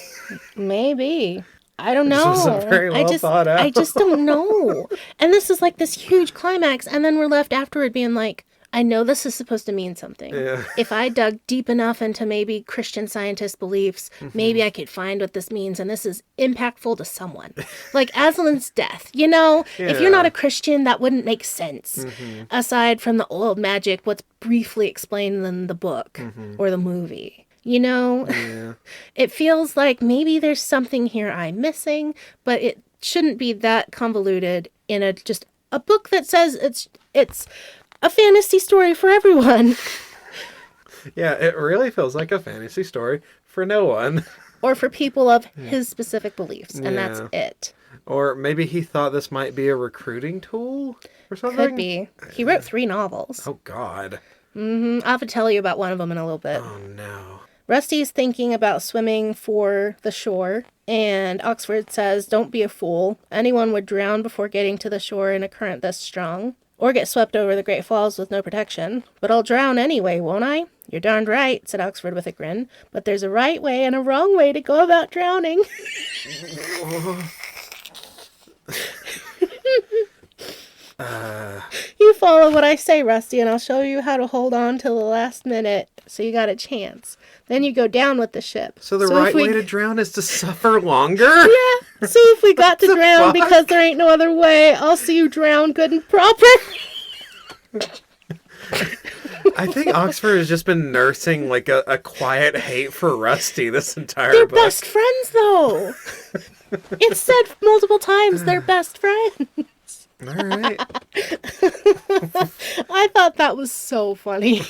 Maybe. I don't know. This wasn't very well thought out. I just don't know. And this is like this huge climax, and then we're left afterward being like, I know this is supposed to mean something. Yeah. If I dug deep enough into maybe Christian Scientist beliefs, maybe I could find what this means, and this is impactful to someone. Like Aslan's death, you know? If you're not a Christian, that wouldn't make sense. Aside from the old magic, what's briefly explained in the book or the movie. You know? Yeah. It feels like maybe there's something here I'm missing, but it shouldn't be that convoluted in just a book that says it's a fantasy story for everyone. Yeah, it really feels like a fantasy story for no one. Or for people of his specific beliefs, and that's it. Or maybe he thought this might be a recruiting tool or something? Could be. He wrote 3 novels. Oh, God. I'll have to tell you about one of them in a little bit. Oh, no. Rusty's thinking about swimming for the shore, and Oxford says, don't be a fool. Anyone would drown before getting to the shore in a current this strong. Or get swept over the Great Falls with no protection. But I'll drown anyway, won't I? You're darned right, said Oxford with a grin. But there's a right way and a wrong way to go about drowning. You follow what I say, Rusty, and I'll show you how to hold on till the last minute, so you got a chance. Then you go down with the ship. So the right way to drown is to suffer longer? Yeah. So if we got to drown because there ain't no other way, I'll see you drown good and proper. I think Oxford has just been nursing like a quiet hate for Rusty this entire They're book. best friends, though. It's said multiple times they're best friends. All right. I thought that was so funny.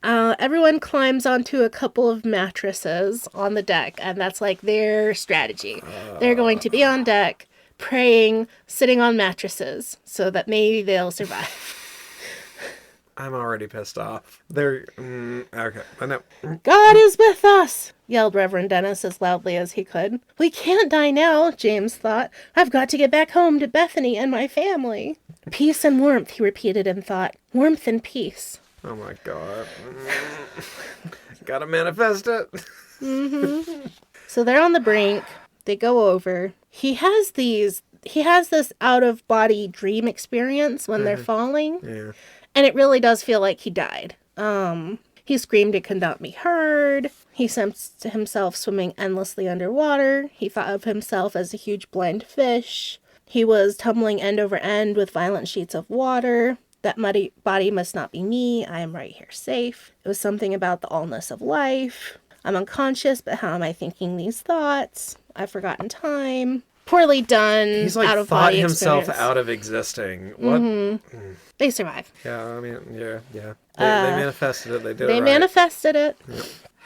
Everyone climbs onto a couple of mattresses on the deck, and that's like their strategy. They're going to be on deck, praying, sitting on mattresses, so that maybe they'll survive. I'm already pissed off. They're... okay. I know. God is with us, yelled Reverend Dennis as loudly as he could. We can't die now, James thought. I've got to get back home to Bethany and my family. Peace and warmth, he repeated in thought. Warmth and peace. Oh my God. Gotta manifest it. So they're on the brink. They go over. He has this out-of-body dream experience when they're falling. Yeah. And it really does feel like he died. He screamed it could not be heard. He sensed himself swimming endlessly underwater. He thought of himself as a huge blind fish. He was tumbling end over end with violent sheets of water. That muddy body must not be me. I am right here safe. It was something about the allness of life. I'm unconscious, but how am I thinking these thoughts? I've forgotten time. Poorly done. He's like out of thought body himself experience. out of existing. What? They survive. Yeah, I mean, yeah. They manifested it. They did it They right. manifested it.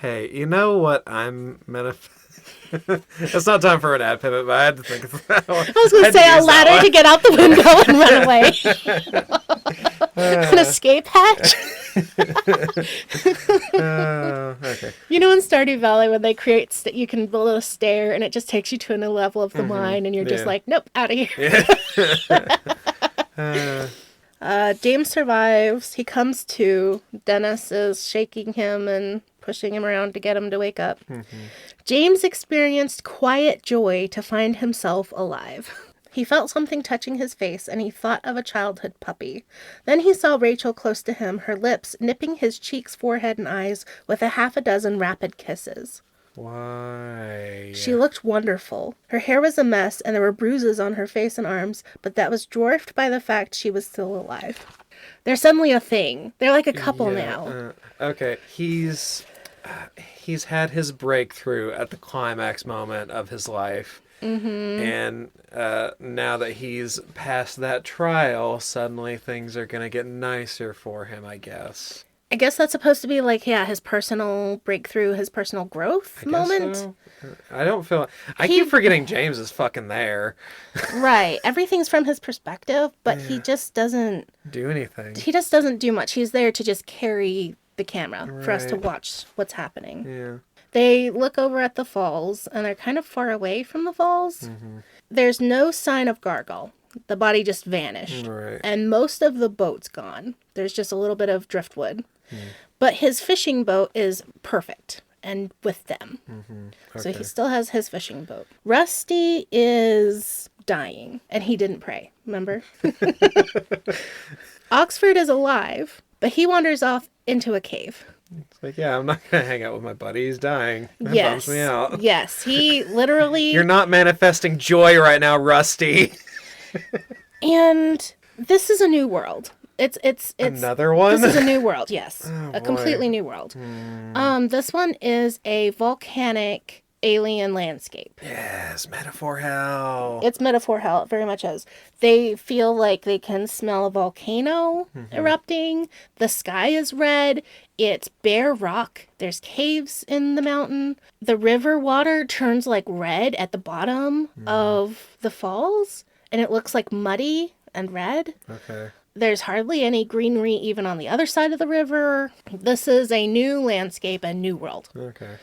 Hey, you know what I'm It's not time for an ad pivot, but I had to think of that one. I was going to say a ladder to get out the window and run away. An escape hatch. Okay. You know, in Stardew Valley, when they create, you can build a stair, and it just takes you to a new level of the mine, and you're just like, nope, out of here. James survives. He comes to. Dennis is shaking him and pushing him around to get him to wake up. James experienced quiet joy to find himself alive. He felt something touching his face, and he thought of a childhood puppy. Then he saw Rachel close to him, her lips nipping his cheeks, forehead, and eyes with a half a dozen rapid kisses. Why? She looked wonderful. Her hair was a mess, and there were bruises on her face and arms, but that was dwarfed by the fact she was still alive. They're suddenly a thing. They're like a couple now. Okay, he's had his breakthrough at the climax moment of his life. And now that he's passed that trial, suddenly things are going to get nicer for him, I guess. I guess that's supposed to be like, his personal breakthrough, his personal growth moment. So. I don't feel... I keep forgetting James is fucking there. Right. Everything's from his perspective, but he just doesn't... do anything. He just doesn't do much. He's there to just carry the camera for us to watch what's happening. Yeah. They look over at the falls, and they're kind of far away from the falls. There's no sign of Gargle. The body just vanished. Right. And most of the boat's gone. There's just a little bit of driftwood. But his fishing boat is perfect and with them. Okay. So he still has his fishing boat. Rusty is dying, and he didn't pray, remember? Oxford is alive, but he wanders off into a cave. It's like, I'm not going to hang out with my buddy. He's dying. That bums me out. Yes, he literally... You're not manifesting joy right now, Rusty. And this is a new world. It's another one? This is a new world, yes. Oh, completely new world. This one is a volcanic alien landscape. Yes, metaphor hell. It's metaphor hell, it very much is. They feel like they can smell a volcano erupting. The sky is red. It's bare rock. There's caves in the mountain. The river water turns like red at the bottom of the falls, and it looks like muddy and red. Okay. There's hardly any greenery even on the other side of the river. This is a new landscape, a new world. Okay.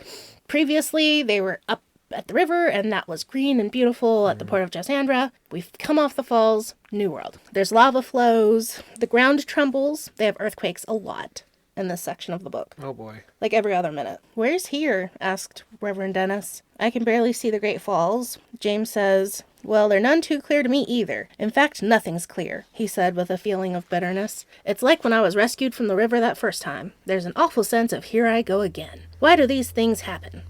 Previously, they were up at the river, and that was green and beautiful at the port of Josandra. We've come off the falls, new world. There's lava flows. The ground trembles. They have earthquakes a lot in this section of the book. Oh, boy. Like every other minute. "Where's here?" asked Reverend Dennis. "I can barely see the Great Falls." James says, "Well, they're none too clear to me either. In fact, nothing's clear," he said with a feeling of bitterness. "It's like when I was rescued from the river that first time. There's an awful sense of here I go again. Why do these things happen?"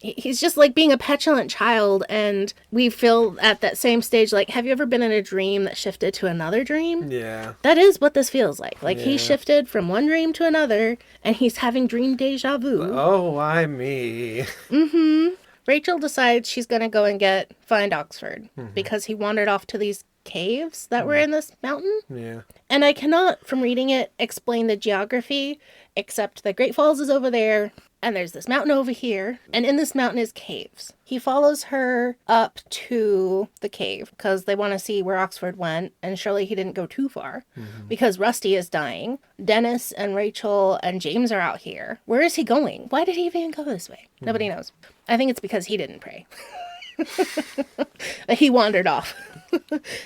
He's just like being a petulant child, and we feel at that same stage like, have you ever been in a dream that shifted to another dream? Yeah. That is what this feels like. Like, he shifted from one dream to another, and he's having dream deja vu. Oh, why me? Rachel decides she's going to go and find Oxford, because he wandered off to these caves that were in this mountain. Yeah. And I cannot, from reading it, explain the geography, except that Great Falls is over there, and there's this mountain over here, and in this mountain is caves. He follows her up to the cave, because they want to see where Oxford went, and surely he didn't go too far, because Rusty is dying. Dennis and Rachel and James are out here. Where is he going? Why did he even go this way? Nobody knows. I think it's because he didn't pray. He wandered off.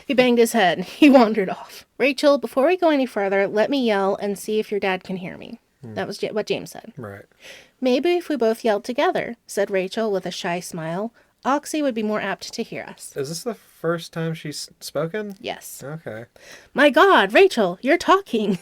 He banged his head. He wandered off. "Rachel, before we go any further, let me yell and see if your dad can hear me." That was what James said. Right. "Maybe if we both yelled together," said Rachel with a shy smile. "Oxy would be more apt to hear us." Is this the first time she's spoken? Yes. Okay. "My God, Rachel, you're talking."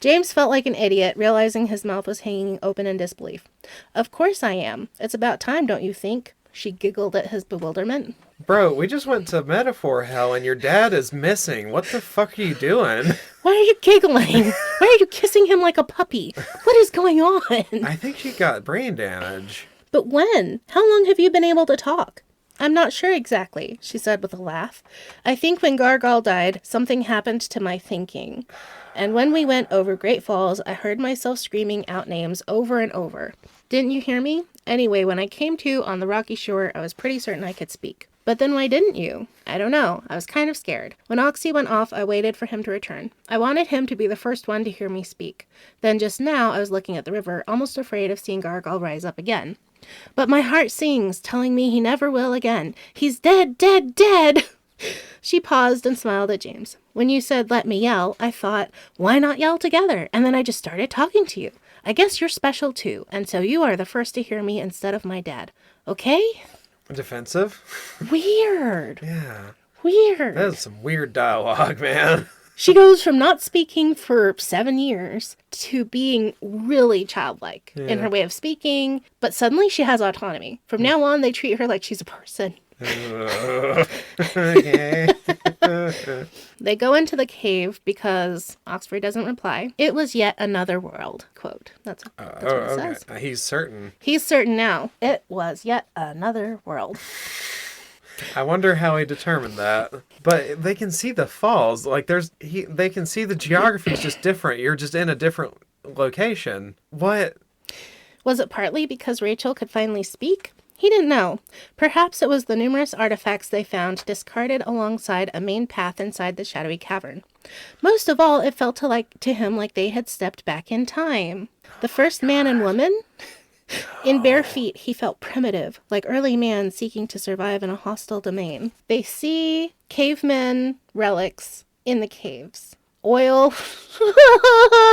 James felt like an idiot, realizing his mouth was hanging open in disbelief. "Of course I am. It's about time, don't you think?" She giggled at his bewilderment. Bro, we just went to metaphor hell and your dad is missing. What the fuck are you doing? Why are you giggling? Why are you kissing him like a puppy? What is going on? I think she got brain damage. "But when? How long have you been able to talk?" "I'm not sure exactly," she said with a laugh. "I think when Gargal died, something happened to my thinking. And when we went over Great Falls, I heard myself screaming out names over and over. Didn't you hear me? Anyway, when I came to on the rocky shore, I was pretty certain I could speak." But then why didn't you? I don't know. I was kind of scared. When Oxy went off, I waited for him to return. I wanted him to be the first one to hear me speak. Then just now, I was looking at the river, almost afraid of seeing Gargle rise up again. But my heart sings, telling me he never will again. He's dead, dead, dead! She paused and smiled at James. When you said, let me yell, I thought, why not yell together? And then I just started talking to you. I guess you're special too, and so you are the first to hear me instead of my dad. Okay? Defensive? Weird. Yeah. Weird. That is some weird dialogue, man. She goes from not speaking for 7 years to being really childlike in her way of speaking, but suddenly she has autonomy. From now on, they treat her like she's a person. Okay. They go into the cave because Oxford doesn't reply. It was yet another world. Quote. That's what it says. He's certain. He's certain now. It was yet another world. I wonder how he determined that. But they can see the falls. Like they can see the geography is just different. You're just in a different location. What? Was it partly because Rachel could finally speak? He didn't know. Perhaps it was the numerous artifacts they found discarded alongside a main path inside the shadowy cavern. Most of all, it felt to him like they had stepped back in time. The first man and woman? In bare feet, he felt primitive, like early man seeking to survive in a hostile domain. They see cavemen relics in the caves. Oil,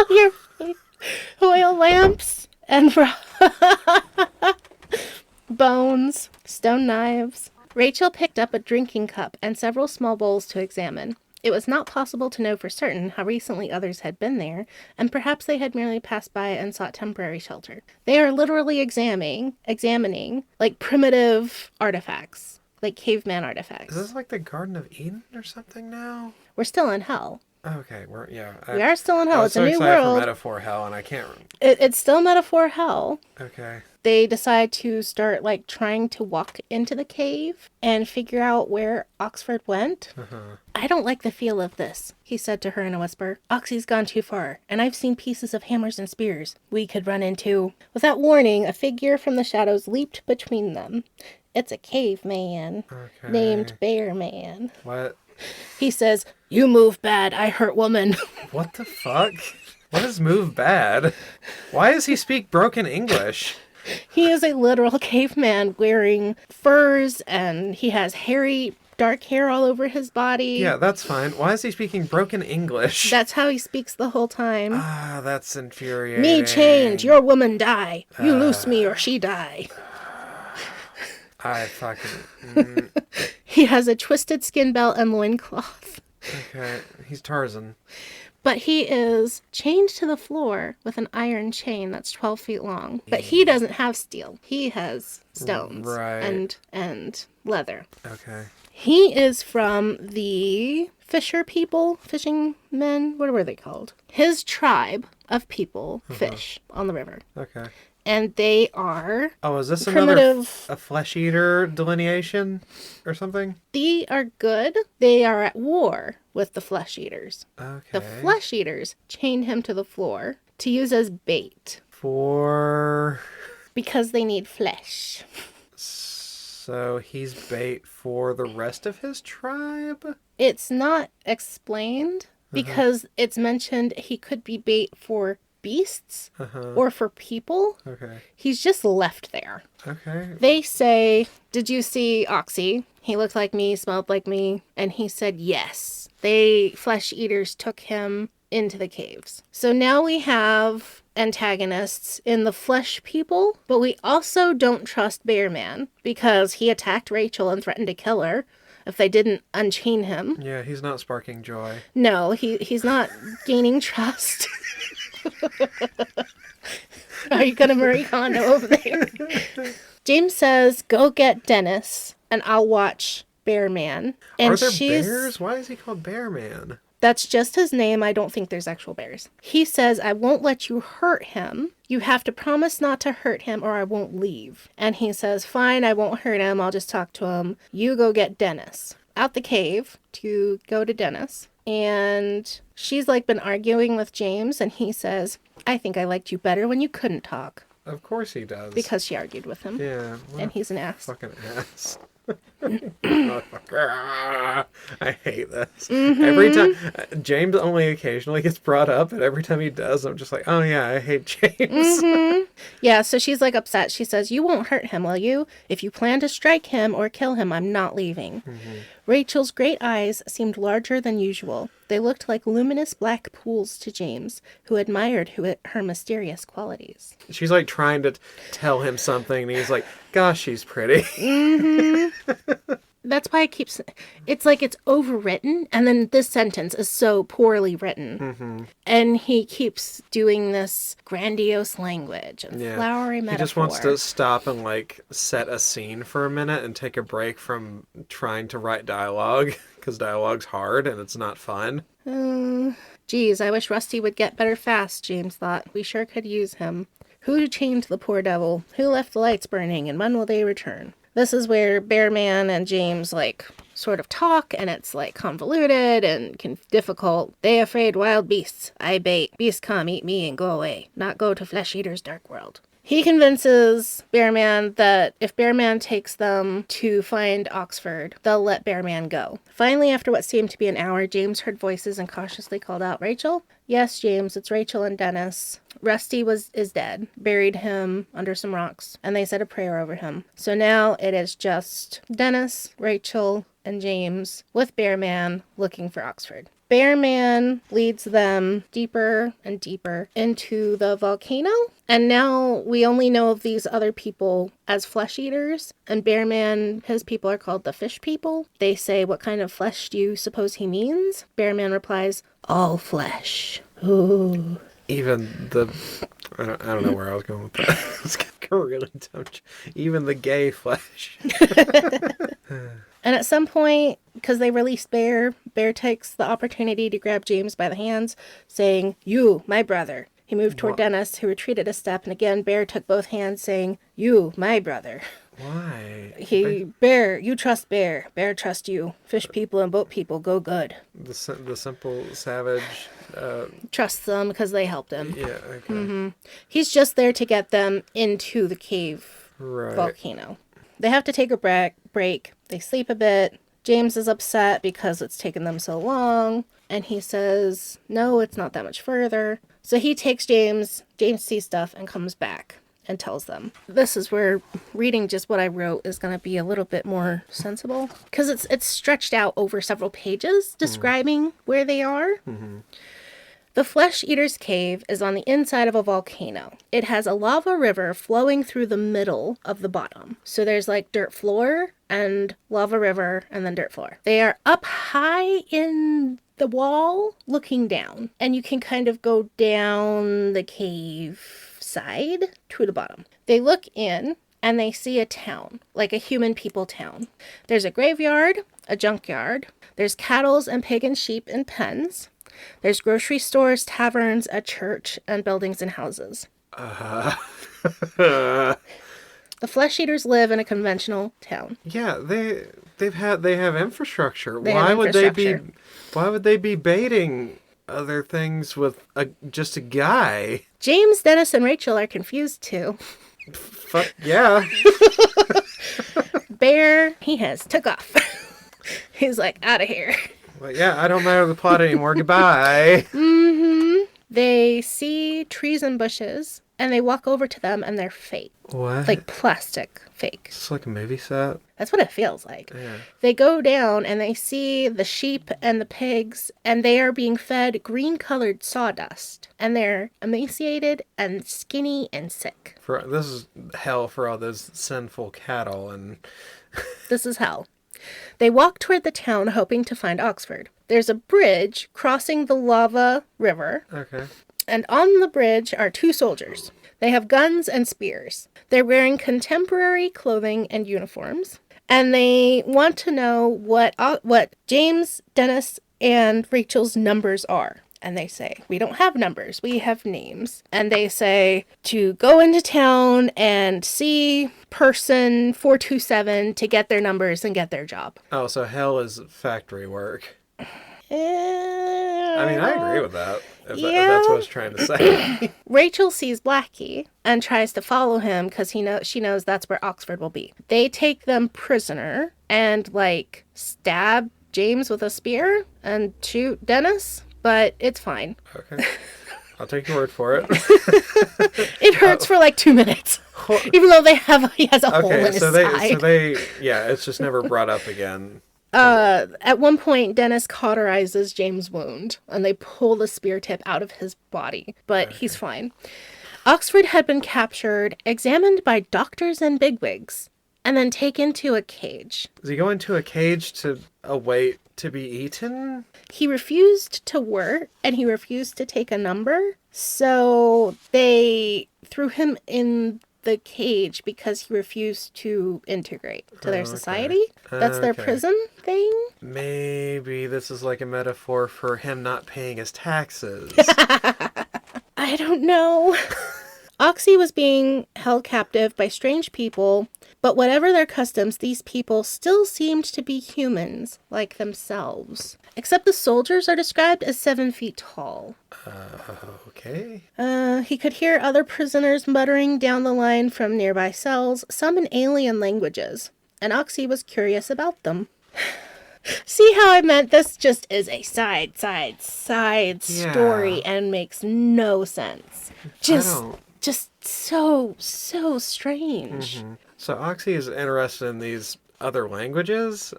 your face. Oil lamps, and bones, stone knives. Rachel picked up a drinking cup and several small bowls to examine. It was not possible to know for certain how recently others had been there, and perhaps they had merely passed by and sought temporary shelter. They are literally examining like primitive artifacts, like caveman artifacts. Is this like the Garden of Eden or something now? We're still in hell. Okay, We are still in hell. It's a new for world. metaphor hell, and I can't. It's still metaphor hell. Okay. They decide to start trying to walk into the cave and figure out where Oxford went. I don't like the feel of this, he said to her in a whisper. Oxy's gone too far, and I've seen pieces of hammers and spears we could run into. Without warning, a figure from the shadows leaped between them. It's a caveman named Bear Man. What? He says, you move bad, I hurt woman. What the fuck? What does move bad? Why does he speak broken English? He is a literal caveman wearing furs, and he has hairy, dark hair all over his body. Yeah, that's fine. Why is he speaking broken English? That's how he speaks the whole time. Ah, that's infuriating. Me change, your woman die. You loose me or she die. I fucking... He has a twisted skin belt and loincloth. Okay, he's Tarzan. But he is chained to the floor with an iron chain that's 12 feet long. But he doesn't have steel. He has stones and leather. Okay. He is from the fishing men. What were they called? His tribe of people fish on the river. Okay. And they are is this primitive. A flesh eater delineation or something? They are good. They are at war with the flesh eaters. Okay. The flesh eaters chained him to the floor to use as bait. Because they need flesh. So he's bait for the rest of his tribe? It's not explained because it's mentioned he could be bait for beasts or for people. Okay. He's just left there. Okay. They say, did you see Oxy? He looked like me, smelled like me. And he said, yes. Flesh eaters took him into the caves. So now we have antagonists in the flesh people, but we also don't trust Bear Man because he attacked Rachel and threatened to kill her if they didn't unchain him. Yeah, he's not sparking joy. No, he's not gaining trust. Are you gonna Marie Kondo over there? James says, go get Dennis and I'll watch Bear Man. And Are there bears? Why is he called Bear Man? That's just his name. I don't think there's actual bears. He says, I won't let you hurt him. You have to promise not to hurt him or I won't leave. And he says, fine, I won't hurt him. I'll just talk to him. You go get Dennis. Out the cave to go to Dennis. And she's been arguing with James, and he says, I think I liked you better when you couldn't talk. Of course he does. Because she argued with him. Yeah. And he's an ass. Fucking ass. I hate this. Every time James only occasionally gets brought up, and every time he does, I'm just like, oh yeah, I hate James. Yeah, so she's like upset. She says, "You won't hurt him, will you? If you plan to strike him or kill him, I'm not leaving." Rachel's great eyes seemed larger than usual. They looked like luminous black pools to James, who admired her mysterious qualities. She's like trying to tell him something, and he's like, gosh, she's pretty. That's why it's like it's overwritten, and then this sentence is so poorly written. And he keeps doing this grandiose language and flowery metaphor. He just wants to stop and like set a scene for a minute and take a break from trying to write dialogue, because dialogue's hard and it's not fun. Geez, I wish Rusty would get better fast, James thought. We sure could use him. Who chained the poor devil? Who left the lights burning, and when will they return? This is where Bearman and James, like, sort of talk, and it's, like, convoluted and difficult. They afraid wild beasts. I bait. Beasts come, eat me, and go away. Not go to Flesh Eater's dark world. He convinces Bearman that if Bearman takes them to find Oxford, they'll let Bearman go. Finally, after what seemed to be an hour, James heard voices and cautiously called out, "Rachel?" "Yes, James, it's Rachel and Dennis. Rusty is dead. Buried him under some rocks, and they said a prayer over him. So now it is just Dennis, Rachel, and James with Bearman looking for Oxford." Bearman leads them deeper and deeper into the volcano, and now we only know of these other people as flesh eaters, and Bearman, his people are called the fish people. They say, "What kind of flesh do you suppose he means?" Bearman replies, "All flesh." Ooh. Even the... I don't know where I was going with that. It's really dumb. Even the gay flesh. And at some point, because they released Bear takes the opportunity to grab James by the hands, saying, "You, my brother." He moved toward Dennis, who retreated a step, and again Bear took both hands, saying, "You, my brother." Why? Bear, you trust Bear. Bear trust you. Fish people and boat people go good. The simple savage... Trust them because they helped him. Yeah, okay. He's just there to get them into the cave volcano. They have to take a break. They sleep a bit. James is upset because it's taken them so long. And he says, no, it's not that much further. So he takes James. James sees stuff and comes back and tells them. This is where reading just what I wrote is going to be a little bit more sensible. Because it's stretched out over several pages describing where they are. The Flesh Eater's Cave is on the inside of a volcano. It has a lava river flowing through the middle of the bottom. So there's like dirt floor and lava river and then dirt floor. They are up high in the wall looking down. And you can kind of go down the cave side to the bottom. They look in and they see a town, like a human people town. There's a graveyard, a junkyard. There's cattle and pig and sheep in pens. There's grocery stores, taverns, a church, and buildings and houses. The Flesh Eaters live in a conventional town. Yeah, they have infrastructure. Why would they be baiting other things with just a guy? James, Dennis, and Rachel are confused too. Fuck yeah. Bear, he has took off. He's like, out of here. Well, yeah, I don't matter the plot anymore. Goodbye. They see trees and bushes, and they walk over to them, and they're fake. What? Like plastic fake. It's like a movie set. That's what it feels like. Yeah. They go down, and they see the sheep and the pigs, and they are being fed green-colored sawdust. And they're emaciated and skinny and sick. This is hell for all those sinful cattle and... This is hell. They walk toward the town hoping to find Oxford. There's a bridge crossing the lava river. Okay. And on the bridge are two soldiers. They have guns and spears. They're wearing contemporary clothing and uniforms. And they want to know what James, Dennis, and Rachel's numbers are. And they say, we don't have numbers, we have names. And they say to go into town and see person 427 to get their numbers and get their job. Oh, so hell is factory work. I mean, I agree with that. If Yeah. that's what I was trying to say. Rachel sees Blackie and tries to follow him because she knows that's where Oxford will be. They take them prisoner and, like, stab James with a spear and shoot Dennis, but it's fine. Okay. I'll take your word for it. It hurts for like 2 minutes. Even though he has a hole in his side. It's just never brought up again. At one point, Dennis cauterizes James' wound, and they pull the spear tip out of his body, but he's fine. Oxford had been captured, examined by doctors and bigwigs, and then taken to a cage. Does he go into a cage to await to be eaten? He refused to work, and he refused to take a number, so they threw him in the cage because he refused to integrate to their society. That's their prison thing. Maybe this is like a metaphor for him not paying his taxes. I don't know. Oxy was being held captive by strange people, but whatever their customs, these people still seemed to be humans, like themselves. Except the soldiers are described as 7 feet tall. Okay. He could hear other prisoners muttering down the line from nearby cells, some in alien languages, and Oxy was curious about them. See how I meant? This just is a side story and makes no sense. Just so strange. Mm-hmm. So Oxy is interested in these other languages?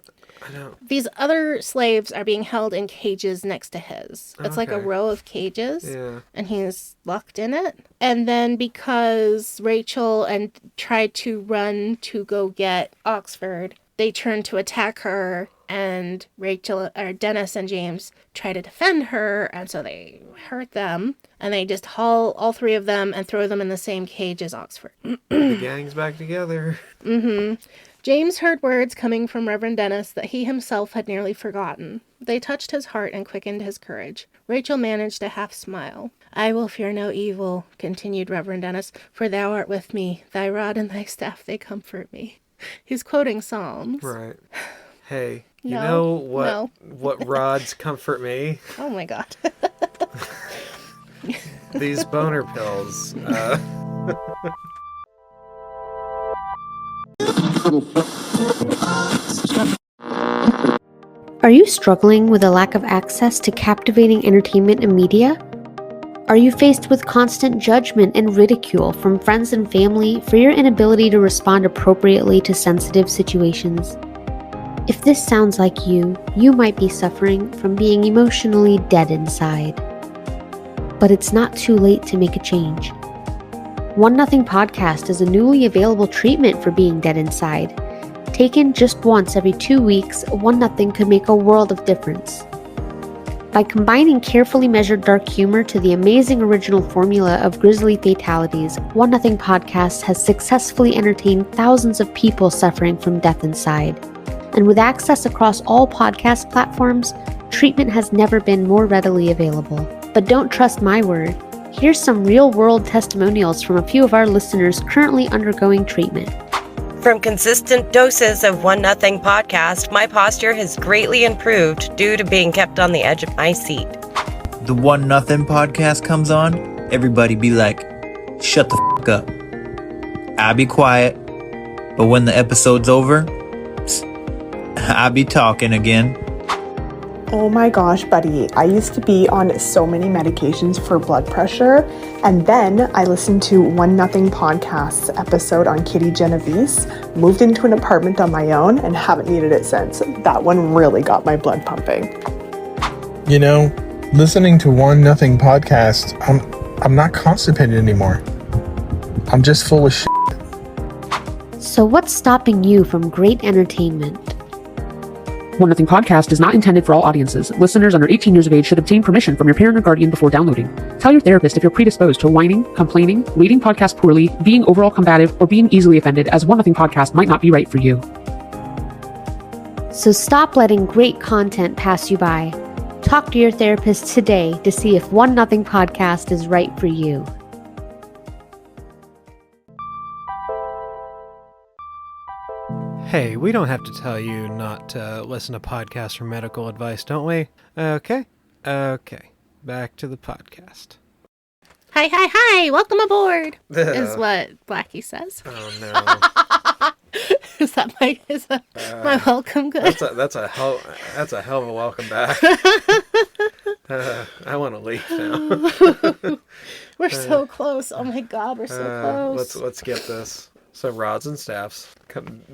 These other slaves are being held in cages next to his. It's like a row of cages, and he's locked in it. And then because Rachel tried to run to go get Oxford, they turned to attack her, and Dennis and James try to defend her, and so they hurt them, and they just haul all 3 of them and throw them in the same cage as Oxford. The gang's back together. Mm-hmm. James heard words coming from Reverend Dennis that he himself had nearly forgotten. They touched his heart and quickened his courage. Rachel managed a half smile. "I will fear no evil," continued Reverend Dennis, "for thou art with me. Thy rod and thy staff, they comfort me." He's quoting Psalms. Right. Hey, you know what rods comfort me? Oh my God. These boner pills. Are you struggling with a lack of access to captivating entertainment and media? Are you faced with constant judgment and ridicule from friends and family for your inability to respond appropriately to sensitive situations? If this sounds like you might be suffering from being emotionally dead inside. But it's not too late to make a change. One Nothing Podcast is a newly available treatment for being dead inside. Taken just once every 2 weeks, One Nothing could make a world of difference. By combining carefully measured dark humor to the amazing original formula of grisly fatalities, One Nothing Podcast has successfully entertained thousands of people suffering from death inside. And with access across all podcast platforms, treatment has never been more readily available. But don't trust my word. Here's some real-world testimonials from a few of our listeners currently undergoing treatment. From consistent doses of One Nothing Podcast, my posture has greatly improved due to being kept on the edge of my seat. The One Nothing Podcast comes on, everybody be like, shut the f*** up. I be quiet, but when the episode's over, I be talking again. Oh my gosh, buddy. I used to be on so many medications for blood pressure, and then I listened to One Nothing Podcast's episode on Kitty Genovese, moved into an apartment on my own, and haven't needed it since. That one really got my blood pumping. You know, listening to One Nothing Podcast, I'm not constipated anymore. I'm just full of shit. So what's stopping you from great entertainment? One Nothing Podcast is not intended for all audiences. Listeners under 18 years of age should obtain permission from your parent or guardian before downloading. Tell your therapist if you're predisposed to whining, complaining, reading podcasts poorly, being overall combative, or being easily offended, as One Nothing Podcast might not be right for you. So stop letting great content pass you by. Talk to your therapist today to see if One Nothing Podcast is right for you. Hey, we don't have to tell you not to listen to podcasts for medical advice, don't we? Okay. Okay, back to the podcast. Hi, hi, hi! Welcome aboard! Is what Blackie says. Oh no. Is that my welcome good? That's a hell of a welcome back. I want to leave now. We're so close. Oh my god, we're so close. Let's skip this. So rods and staffs,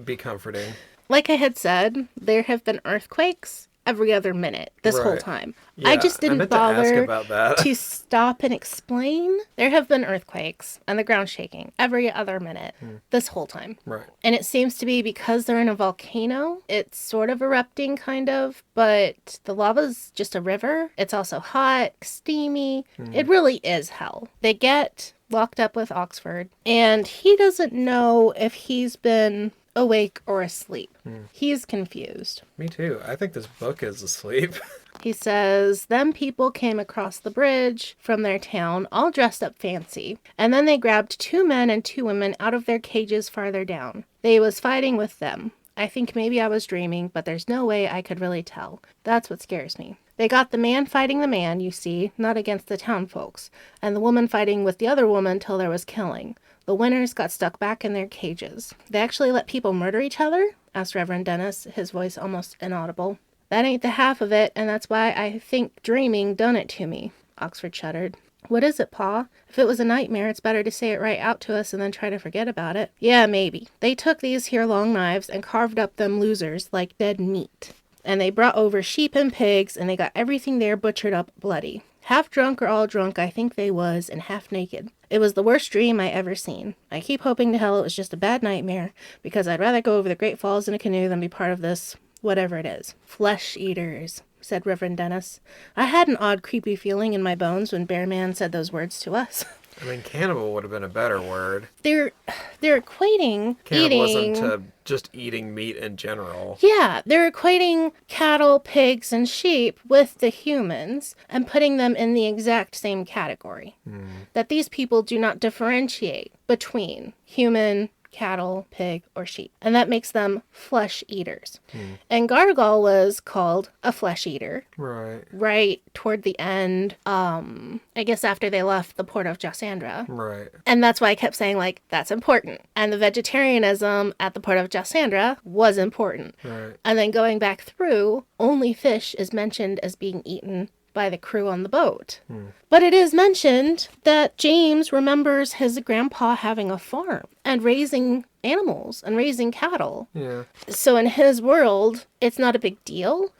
be comforting. Like I had said, there have been earthquakes every other minute this whole time. Yeah, I just didn't I meant to ask bother about that. to stop and explain. There have been earthquakes and the ground shaking every other minute this whole time. Right. And it seems to be because they're in a volcano. It's sort of erupting, kind of, but the lava's just a river. It's also hot, steamy. It really is hell. They get locked up with Oxford, and he doesn't know if he's been awake or asleep. He's confused. Me too. I think this book is asleep. He says, them people came across the bridge from their town, all dressed up fancy, and then they grabbed 2 men and 2 women out of their cages farther down. They was fighting with them. I think maybe I was dreaming, but there's no way I could really tell. That's what scares me. They got the man fighting the man, you see, not against the town folks, and the woman fighting with the other woman till there was killing. The winners got stuck back in their cages. They actually let people murder each other? Asked Reverend Dennis, his voice almost inaudible. That ain't the half of it, and that's why I think dreaming done it to me. Oxford shuddered. What is it, Pa? If it was a nightmare, it's better to say it right out to us and then try to forget about it. Yeah, maybe. They took these here long knives and carved up them losers like dead meat. And they brought over sheep and pigs, and they got everything there butchered up bloody. Half drunk or all drunk, I think they was, and half naked. It was the worst dream I ever seen. I keep hoping to hell it was just a bad nightmare, because I'd rather go over the Great Falls in a canoe than be part of this, whatever it is. Flesh eaters, said Reverend Dennis. I had an odd, creepy feeling in my bones when Bear Man said those words to us. I mean, cannibal would have been a better word. They're equating Cannibalism eating to just eating meat in general. Yeah, they're equating cattle, pigs, and sheep with the humans and putting them in the exact same category. That these people do not differentiate between human, cattle, pig, or sheep. And that makes them flesh eaters. And Gargal was called a flesh eater. Right toward the end, I guess after they left the port of Jasandra. Right. And that's why I kept saying, like, that's important. And the vegetarianism at the port of Jasandra was important. Right. And then going back through, only fish is mentioned as being eaten by the crew on the boat. But it is mentioned that James remembers his grandpa having a farm and raising animals and raising cattle. Yeah. So in his world, it's not a big deal.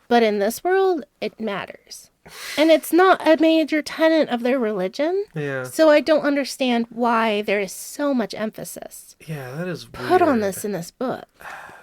But in this world, it matters. And it's not a major tenet of their religion. Yeah. So I don't understand why there is so much emphasis Yeah, that is weird. put on this in this book.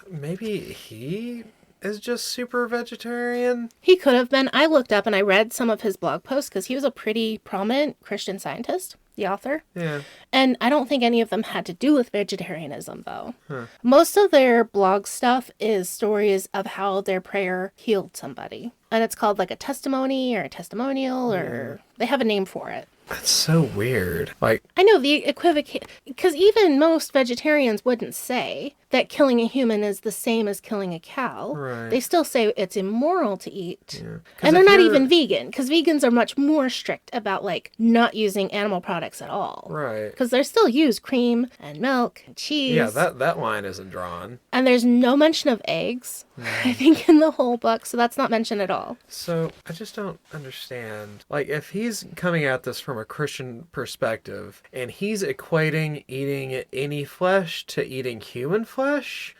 Maybe he is just super vegetarian. He could have been. I looked up and I read some of his blog posts because he was a pretty prominent Christian scientist, the author. Yeah. And I don't think any of them had to do with vegetarianism, though. Most of their blog stuff is stories of how their prayer healed somebody. And it's called like a testimony or a testimonial, or they have a name for it. That's so weird. Like, I know the equivocate, because even most vegetarians wouldn't say that killing a human is the same as killing a cow. Right. They still say it's immoral to eat. Yeah. 'Cause And they're if not you're- even vegan, because vegans are much more strict about, like, not using animal products at all. Right. Because they still use cream and milk and cheese. Yeah, that line isn't drawn. And there's no mention of eggs, I think, in the whole book, so that's not mentioned at all. So I just don't understand. Like, if he's coming at this from a Christian perspective and he's equating eating any flesh to eating human flesh,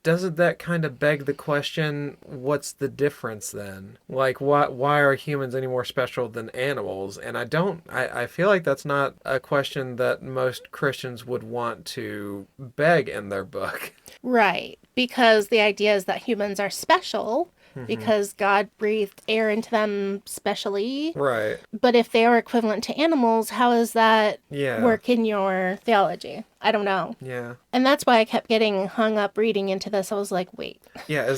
doesn't that kind of beg the question, what's the difference then? Like, why are humans any more special than animals? And I feel like that's not a question that most Christians would want to beg in their book. Right. Because the idea is that humans are special because God breathed air into them specially. Right. But if they are equivalent to animals, how does that Yeah. work in your theology? I don't know. Yeah. And that's why I kept getting hung up reading into this. I was like, wait. Yeah,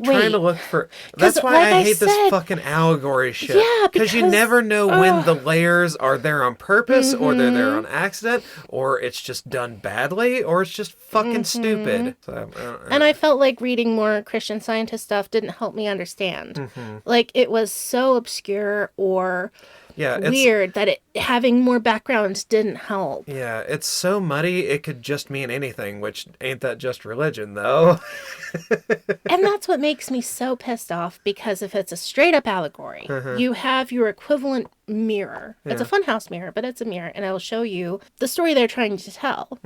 trying to look for... 'Cause That's why like I I hate this said- fucking allegory shit. Yeah, because you because- never know when the layers are there on purpose, or they're there on accident, or it's just done badly, or it's just fucking stupid. So, And I felt like reading more Christian Scientist stuff didn't help me understand. Like, it was so obscure or weird that having more background didn't help. Yeah, it's so muddy, it could just mean anything, which ain't that just religion, though. And that's what makes me so pissed off, because if it's a straight up allegory, you have your equivalent mirror. It's a funhouse mirror, but it's a mirror, and it'll show you the story they're trying to tell.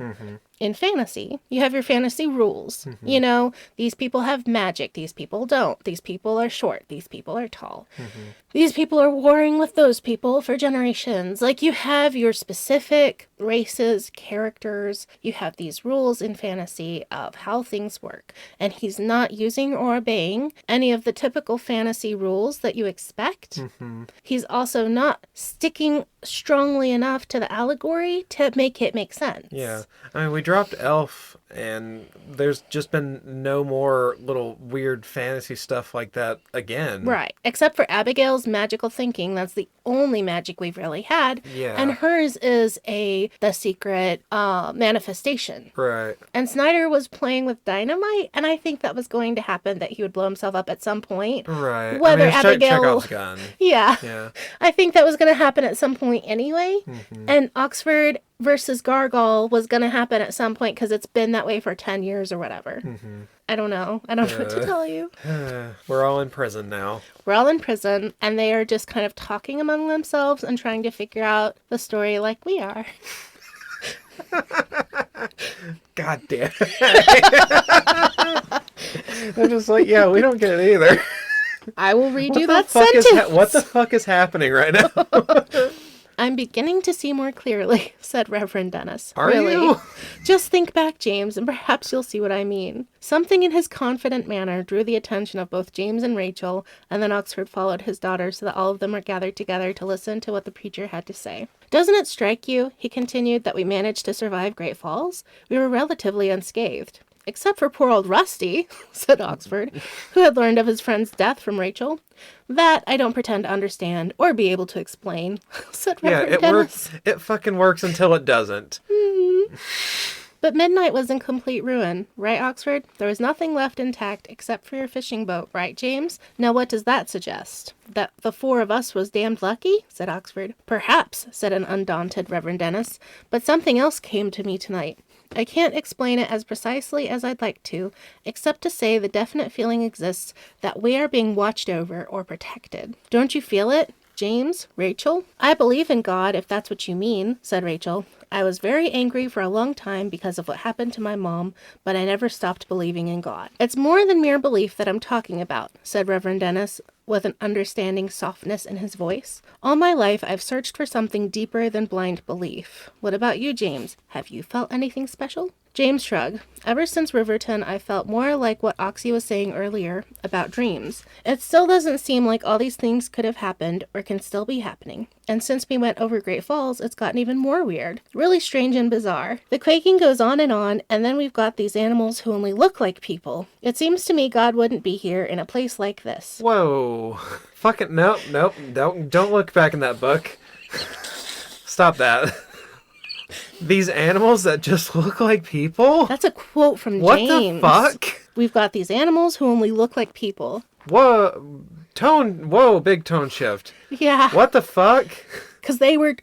In fantasy, you have your fantasy rules. You know, these people have magic, these people don't. These people are short, these people are tall. These people are warring with those people for generations. Like, you have your specific races, characters. You have these rules in fantasy of how things work. And he's not using or obeying any of the typical fantasy rules that you expect. He's also not sticking strongly enough to the allegory to make it make sense. Yeah. I mean, we dropped elf, and there's just been no more little weird fantasy stuff like that again. Right. Except for Abigail's magical thinking. That's the only magic we've really had. Yeah. And hers is the secret manifestation. Right. And Snyder was playing with dynamite, and I think that was going to happen, that he would blow himself up at some point. Right. Whether I mean, Abigail... Chekhov's gun. Yeah. Yeah. I think that was going to happen at some point anyway. And Oxford versus Gargal was going to happen at some point, because it's been that way for 10 years or whatever. I don't know. I don't know what to tell you. We're all in prison now. We're all in prison, and they are just kind of talking among themselves and trying to figure out the story like we are. God damn it. I'm just like, yeah, we don't get it either. I will read you What that the fuck sentence. what the fuck is happening right now? I'm beginning to see more clearly, said Reverend Dennis. Are really? you? Just think back, James, and perhaps you'll see what I mean. Something in his confident manner drew the attention of both James and Rachel, and then Oxford followed his daughter so that all of them were gathered together to listen to what the preacher had to say. Doesn't it strike you, he continued, that we managed to survive Great Falls? We were relatively unscathed. Except for poor old Rusty, said Oxford, who had learned of his friend's death from Rachel. That I don't pretend to understand or be able to explain, said Reverend Dennis. It fucking works until it doesn't. But midnight was in complete ruin, right, Oxford? There was nothing left intact except for your fishing boat, right, James? Now what does that suggest? That the four of us was damned lucky? Said Oxford. Perhaps, said an undaunted Reverend Dennis, but something else came to me tonight. I can't explain it as precisely as I'd like to, except to say the definite feeling exists that we are being watched over or protected. Don't you feel it? James? Rachel? I believe in God, if that's what you mean, said Rachel. I was very angry for a long time because of what happened to my mom, but I never stopped believing in God. It's more than mere belief that I'm talking about, said Reverend Dennis, with an understanding softness in his voice. All my life, I've searched for something deeper than blind belief. What about you, James? Have you felt anything special? James shrugged. Ever since Riverton, I felt more like what Oxy was saying earlier about dreams. It still doesn't seem like all these things could have happened or can still be happening. And since we went over Great Falls, it's gotten even more weird. Really strange and bizarre. The quaking goes on, and then we've got these animals who only look like people. It seems to me God wouldn't be here in a place like this. Whoa. Fucking nope. Don't look back in that book. Stop that. These animals that just look like people? That's a quote from What James. the fuck? We've got these animals who only look like people. Whoa, big tone shift. Yeah. What the fuck? Because they were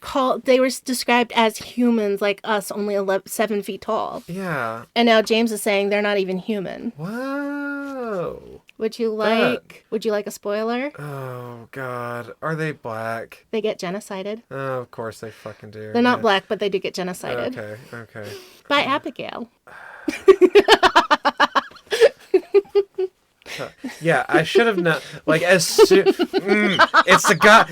described as humans like us, only 7 feet tall. Yeah. And now James is saying they're not even human. Whoa. Would you like a spoiler? Oh, God. Are they black? They get genocided. Oh, of course they fucking do. They're not black, but they do get genocided. Okay. By Abigail. Yeah, I should have known. Like, as soon... it's the guy...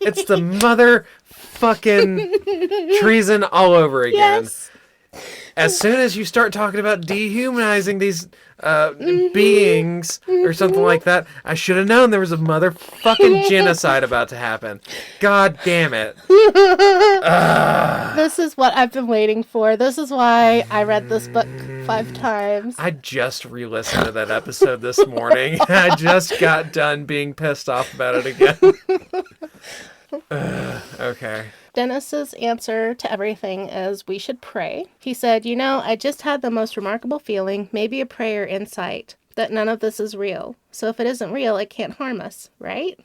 It's the motherfucking treason all over again. Yes. As soon as you start talking about dehumanizing these beings or something like that, I should have known there was a motherfucking genocide about to happen. God damn it. This is what I've been waiting for. This is why I read this book 5 times. I just re-listened to that episode this morning. I just got done being pissed off about it again. Okay. Dennis's answer to everything is we should pray. He said, I just had the most remarkable feeling, maybe a prayer in sight. that none of this is real. So if it isn't real, it can't harm us, right?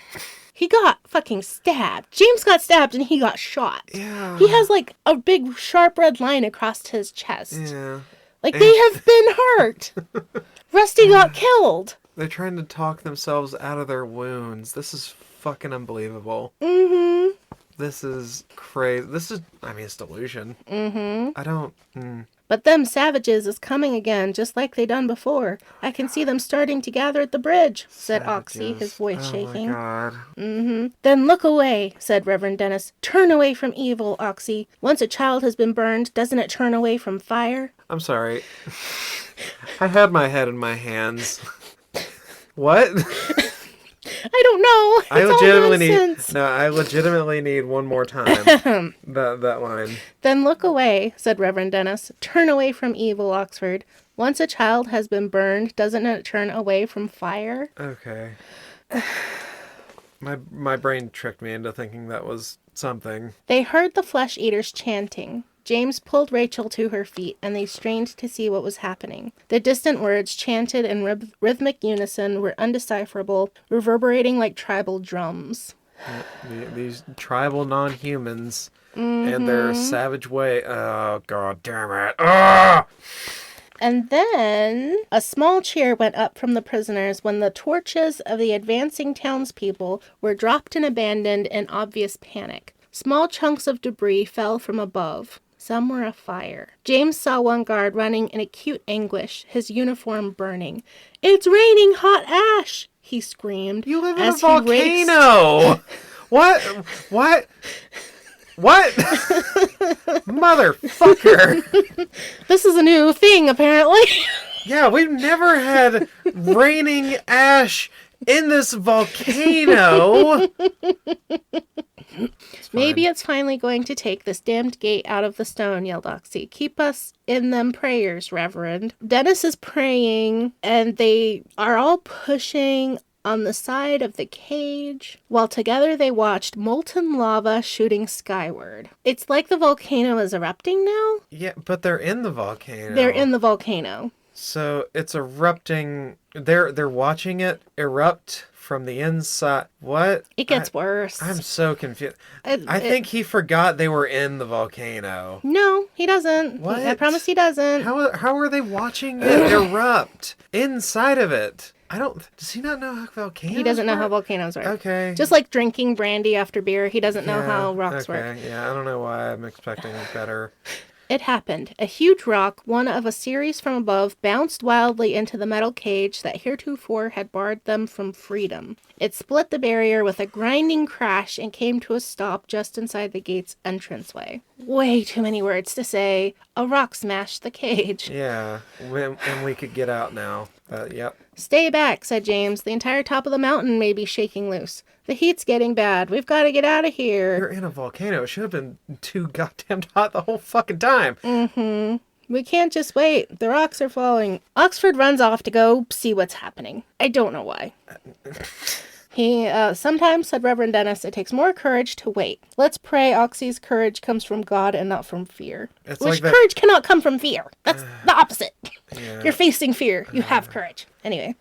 He got fucking stabbed. James got stabbed and he got shot. Yeah. He has like a big sharp red line across his chest. Yeah. Like they have been hurt. Rusty got killed. They're trying to talk themselves out of their wounds. This is fucking unbelievable. Mm-hmm. This is crazy. It's delusion. Mm-hmm. I don't... But them savages is coming again, just like they done before. I can see them starting to gather at the bridge, said Oxy, his voice shaking. Oh my god. Mm-hmm. Then look away, said Reverend Dennis. Turn away from evil, Oxy. Once a child has been burned, doesn't it turn away from fire? I'm sorry. I had my head in my hands. What? I don't know. I legitimately need one more time. that line. Then look away, said Reverend Dennis. Turn away from evil, Oxford. Once a child has been burned, doesn't it turn away from fire? Okay. My brain tricked me into thinking that was something. They heard the flesh eaters chanting. James pulled Rachel to her feet, and they strained to see what was happening. The distant words, chanted in rhythmic unison, were undecipherable, reverberating like tribal drums. These tribal non-humans and their savage way. Oh, god damn it. Ah! And then a small cheer went up from the prisoners when the torches of the advancing townspeople were dropped and abandoned in obvious panic. Small chunks of debris fell from above. Some were afire. James saw one guard running in acute anguish, his uniform burning. "It's raining hot ash!" he screamed. You live in a volcano! What? Motherfucker! This is a new thing, apparently. Yeah, we've never had raining ash in this volcano. Maybe it's finally going to take this damned gate out of the stone, yelled Oxy. Keep us in them prayers, Reverend. Dennis is praying, and they are all pushing on the side of the cage, while together they watched molten lava shooting skyward. It's like the volcano is erupting now? Yeah, but they're in the volcano. They're in the volcano. So it's erupting. They're watching it erupt from the inside. What? It gets worse. I'm so confused. I think he forgot they were in the volcano. No, he doesn't. What? I promise he doesn't. How are they watching it erupt inside of it? Does he not know how volcanoes He doesn't know work? how volcanoes work. Okay. Just like drinking brandy after beer, he doesn't know how rocks work. Yeah, I don't know why I'm expecting better. It happened. A huge rock, one of a series from above, bounced wildly into the metal cage that heretofore had barred them from freedom. It split the barrier with a grinding crash and came to a stop just inside the gate's entranceway. Way too many words to say. A rock smashed the cage. Yeah, and we could get out now. Yep. Stay back, said James. The entire top of the mountain may be shaking loose. The heat's getting bad. We've got to get out of here. You're in a volcano. It should have been too goddamn hot the whole fucking time. Mm-hmm. We can't just wait. The rocks are falling. Oxford runs off to go see what's happening. I don't know why. He sometimes, said Reverend Dennis, it takes more courage to wait. Let's pray Oxy's courage comes from God and not from fear. Courage cannot come from fear. That's the opposite. Yeah. You're facing fear. You have courage. Anyway.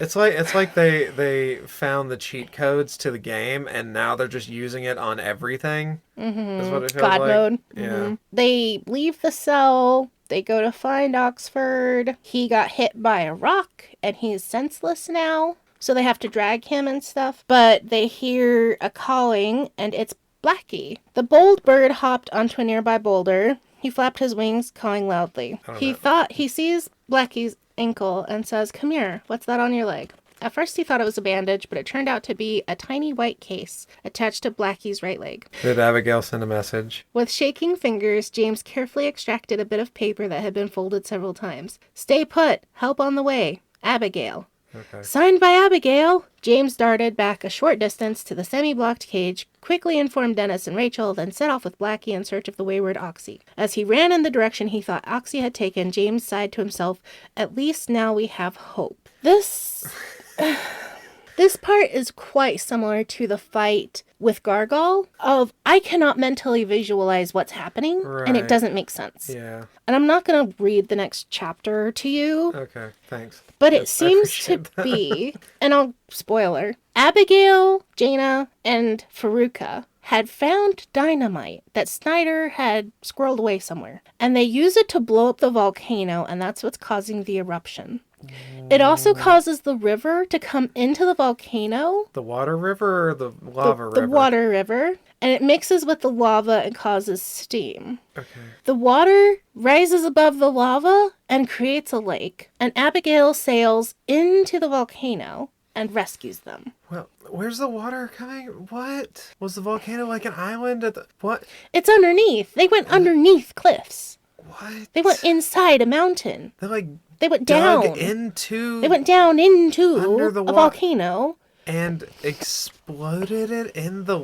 It's like they found the cheat codes to the game and now they're just using it on everything. Mm-hmm. Is what it feels God like. mode. Yeah. Mm-hmm. They leave the cell. They go to find Oxford. He got hit by a rock and he's senseless now. So they have to drag him and stuff. But they hear a calling and it's Blackie. The bold bird hopped onto a nearby boulder. He flapped his wings, cawing loudly. He sees Blackie's ankle and says, "Come here, what's that on your leg?" At first he thought it was a bandage, but it turned out to be a tiny white case attached to Blackie's right leg. Did Abigail send a message? With shaking fingers, James carefully extracted a bit of paper that had been folded several times. "Stay put. Help on the way. Abigail." Okay. Signed by Abigail. James darted back a short distance to the semi-blocked cage, quickly informed Dennis and Rachel, then set off with Blackie in search of the wayward Oxy. As he ran in the direction he thought Oxy had taken, James sighed to himself, "At least now we have hope." This... This part is quite similar to the fight with Gargal of I cannot mentally visualize what's happening and it Right. doesn't make sense. Yeah. And I'm not going to read the next chapter to you, Okay. Thanks. but it Yes, I seems to appreciate that. be, and I'll spoiler, Abigail, Jaina, and Faruka had found dynamite that Snyder had squirreled away somewhere. And they use it to blow up the volcano, and that's what's causing the eruption. It also causes the river to come into the volcano, The water river or the lava river? the water river, and it mixes with the lava and causes steam. Okay. The water rises above the lava and creates a lake, and Abigail sails into the volcano and rescues them. Well, where's the water coming? What? Was the volcano like an island at the... What? It's underneath. They went underneath cliffs. What? They went inside a mountain. They like They went dug down. into... They went down into Under the a volcano. and exploded it in the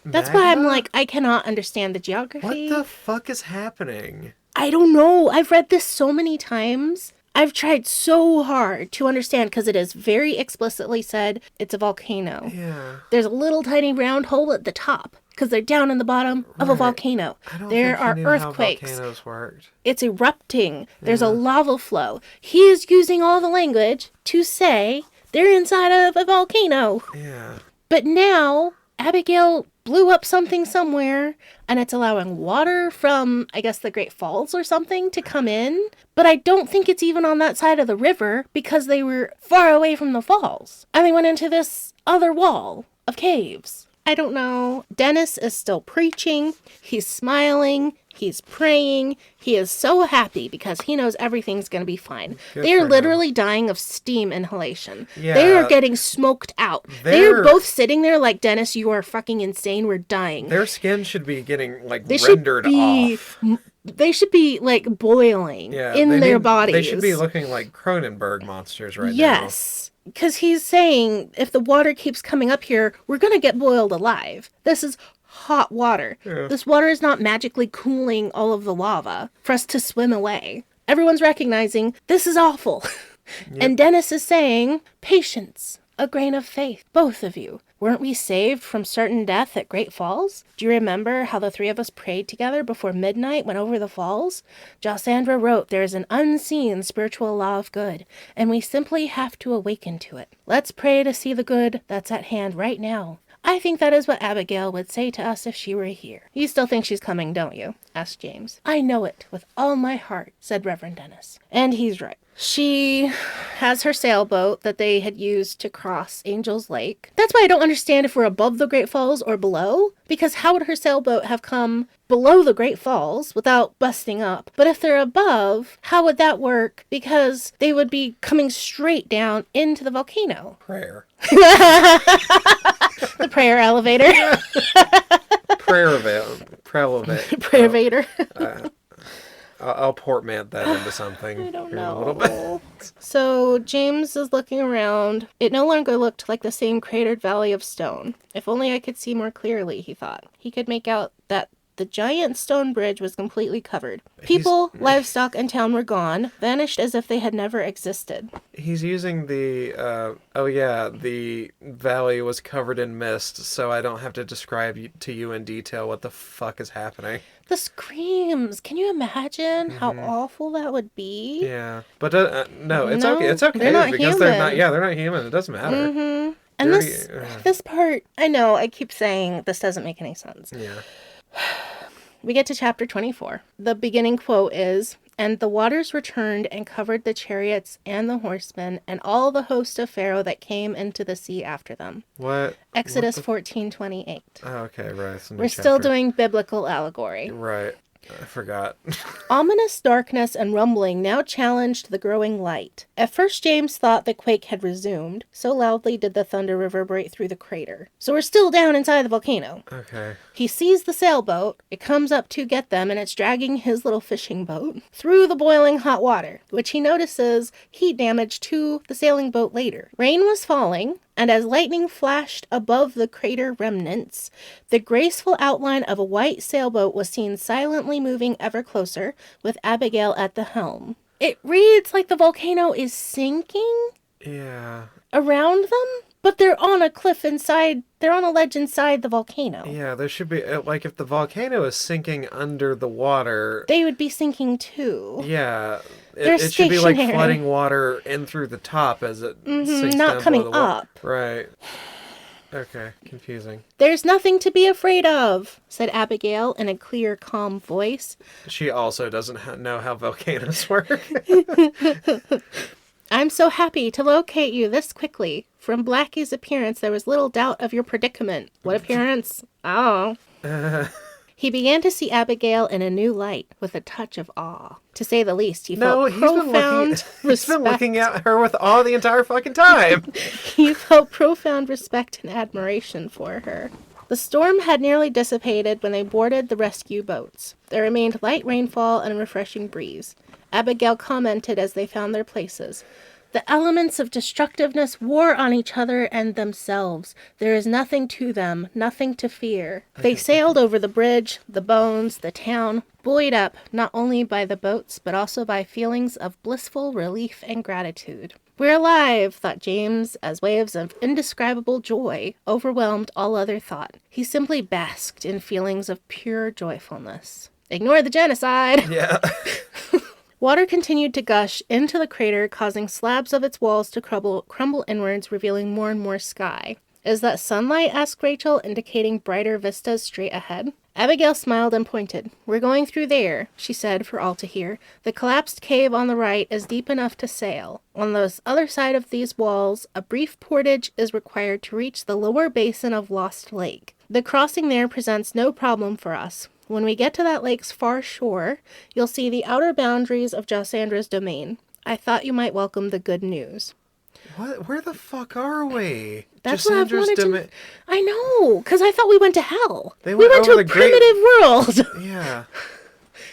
That's why I'm magma? like, I cannot understand the geography. What the fuck is happening? I don't know. I've read this so many times. I've tried so hard to understand because it is very explicitly said it's a volcano. Yeah. There's a little tiny round hole at the top because they're down in the bottom of a Right. volcano. I don't There think he are knew earthquakes. how volcanoes worked. It's erupting. There's a lava flow. He is using all the language to say they're inside of a volcano. Yeah. But now Abigail blew up something somewhere and it's allowing water from, I guess, the Great Falls or something to come in. But I don't think it's even on that side of the river because they were far away from the falls. And they went into this other wall of caves. I don't know. Dennis is still preaching. He's smiling. He's praying. He is so happy because he knows everything's going to be fine. Good They are for him. literally dying of steam inhalation. Yeah. They are getting smoked out. They're- They're both sitting there like, Dennis, you are fucking insane. We're dying. Their skin should be getting like They should rendered be off. They should be like boiling Yeah, in they their need- bodies. They should be looking like Cronenberg monsters right now. Yes. Because he's saying if the water keeps coming up here, we're going to get boiled alive. This is hot water. Yeah. This water is not magically cooling all of the lava for us to swim away. Everyone's recognizing this is awful. And Dennis is saying, patience, a grain of faith, both of you. Weren't we saved from certain death at Great Falls? Do you remember how the three of us prayed together before midnight went over the falls? Jossandra wrote there is an unseen spiritual law of good, and we simply have to awaken to it. Let's pray to see the good that's at hand right now. I think that is what Abigail would say to us if she were here. You still think she's coming, don't you? Asked James. I know it with all my heart, said Reverend Dennis. And he's right. She has her sailboat that they had used to cross Angel's Lake. That's why I don't understand if we're above the Great Falls or below, because how would her sailboat have come below the Great Falls without busting up? But if they're above, how would that work? Because they would be coming straight down into the volcano. Prayer. The prayer elevator. Prayer elevate. Prayer elevator. I'll portman that into something. I don't here in a little bit. know. So James is looking around. It no longer looked like the same cratered valley of stone. If only I could see more clearly, he thought. He could make out that the giant stone bridge was completely covered. People, livestock, and town were gone, vanished as if they had never existed. He's using the, the valley was covered in mist, so I don't have to describe to you in detail what the fuck is happening. The screams. Can you imagine how awful that would be? Yeah. But, no, it's No, okay. It's okay they're not because they're not, human. they're not human. It doesn't matter. Mm-hmm. And this part, I know, I keep saying this doesn't make any sense. Yeah. We get to chapter 24. The beginning quote is, "And the waters returned and covered the chariots and the horsemen and all the host of Pharaoh that came into the sea after them." What? Exodus 14:28. Oh, okay, right. It's a new We're still chapter. doing biblical allegory. Right. I forgot. Ominous darkness and rumbling now challenged the growing light. At first James thought the quake had resumed, so loudly did the thunder reverberate through the crater. So we're still down inside the volcano. Okay. He sees the sailboat, it comes up to get them, and it's dragging his little fishing boat through the boiling hot water, which he notices heat damage to the sailing boat later. Rain was falling, and as lightning flashed above the crater remnants, the graceful outline of a white sailboat was seen silently moving ever closer, with Abigail at the helm. It reads like the volcano is sinking Yeah. around them, But they're on a cliff inside, they're on a ledge inside the volcano. Yeah, there should be, like, if the volcano is sinking under the water... They would be sinking too. Yeah. They're It should be like stationary. flooding water in through the top as it sinks not down coming below the up. Right. Okay, confusing. There's nothing to be afraid of, said Abigail in a clear, calm voice. She also doesn't know how volcanoes work. I'm so happy to locate you this quickly. From Blackie's appearance, there was little doubt of your predicament. What appearance? Oh. He began to see Abigail in a new light, with a touch of awe. To say the least, he felt profound respect. He's been looking at her with awe the entire fucking time. He felt profound respect and admiration for her. The storm had nearly dissipated when they boarded the rescue boats. There remained light rainfall and a refreshing breeze. Abigail commented as they found their places. The elements of destructiveness war on each other and themselves. There is nothing to them, nothing to fear. They sailed over the bridge, the bones, the town, buoyed up not only by the boats, but also by feelings of blissful relief and gratitude. We're alive, thought James, as waves of indescribable joy overwhelmed all other thought. He simply basked in feelings of pure joyfulness. Ignore the genocide! Yeah. Water continued to gush into the crater, causing slabs of its walls to crumble inwards, revealing more and more sky. Is that sunlight? Asked Rachel, indicating brighter vistas straight ahead. Abigail smiled and pointed. We're going through there, she said for all to hear. The collapsed cave on the right is deep enough to sail. On the other side of these walls, a brief portage is required to reach the lower basin of Lost Lake. The crossing there presents no problem for us. When we get to that lake's far shore, you'll see the outer boundaries of Josandra's domain. I thought you might welcome the good news. What? Where the fuck are we? That's what I've wanted to... I know, because I thought we went to hell. We went went to over a the primitive world. Yeah.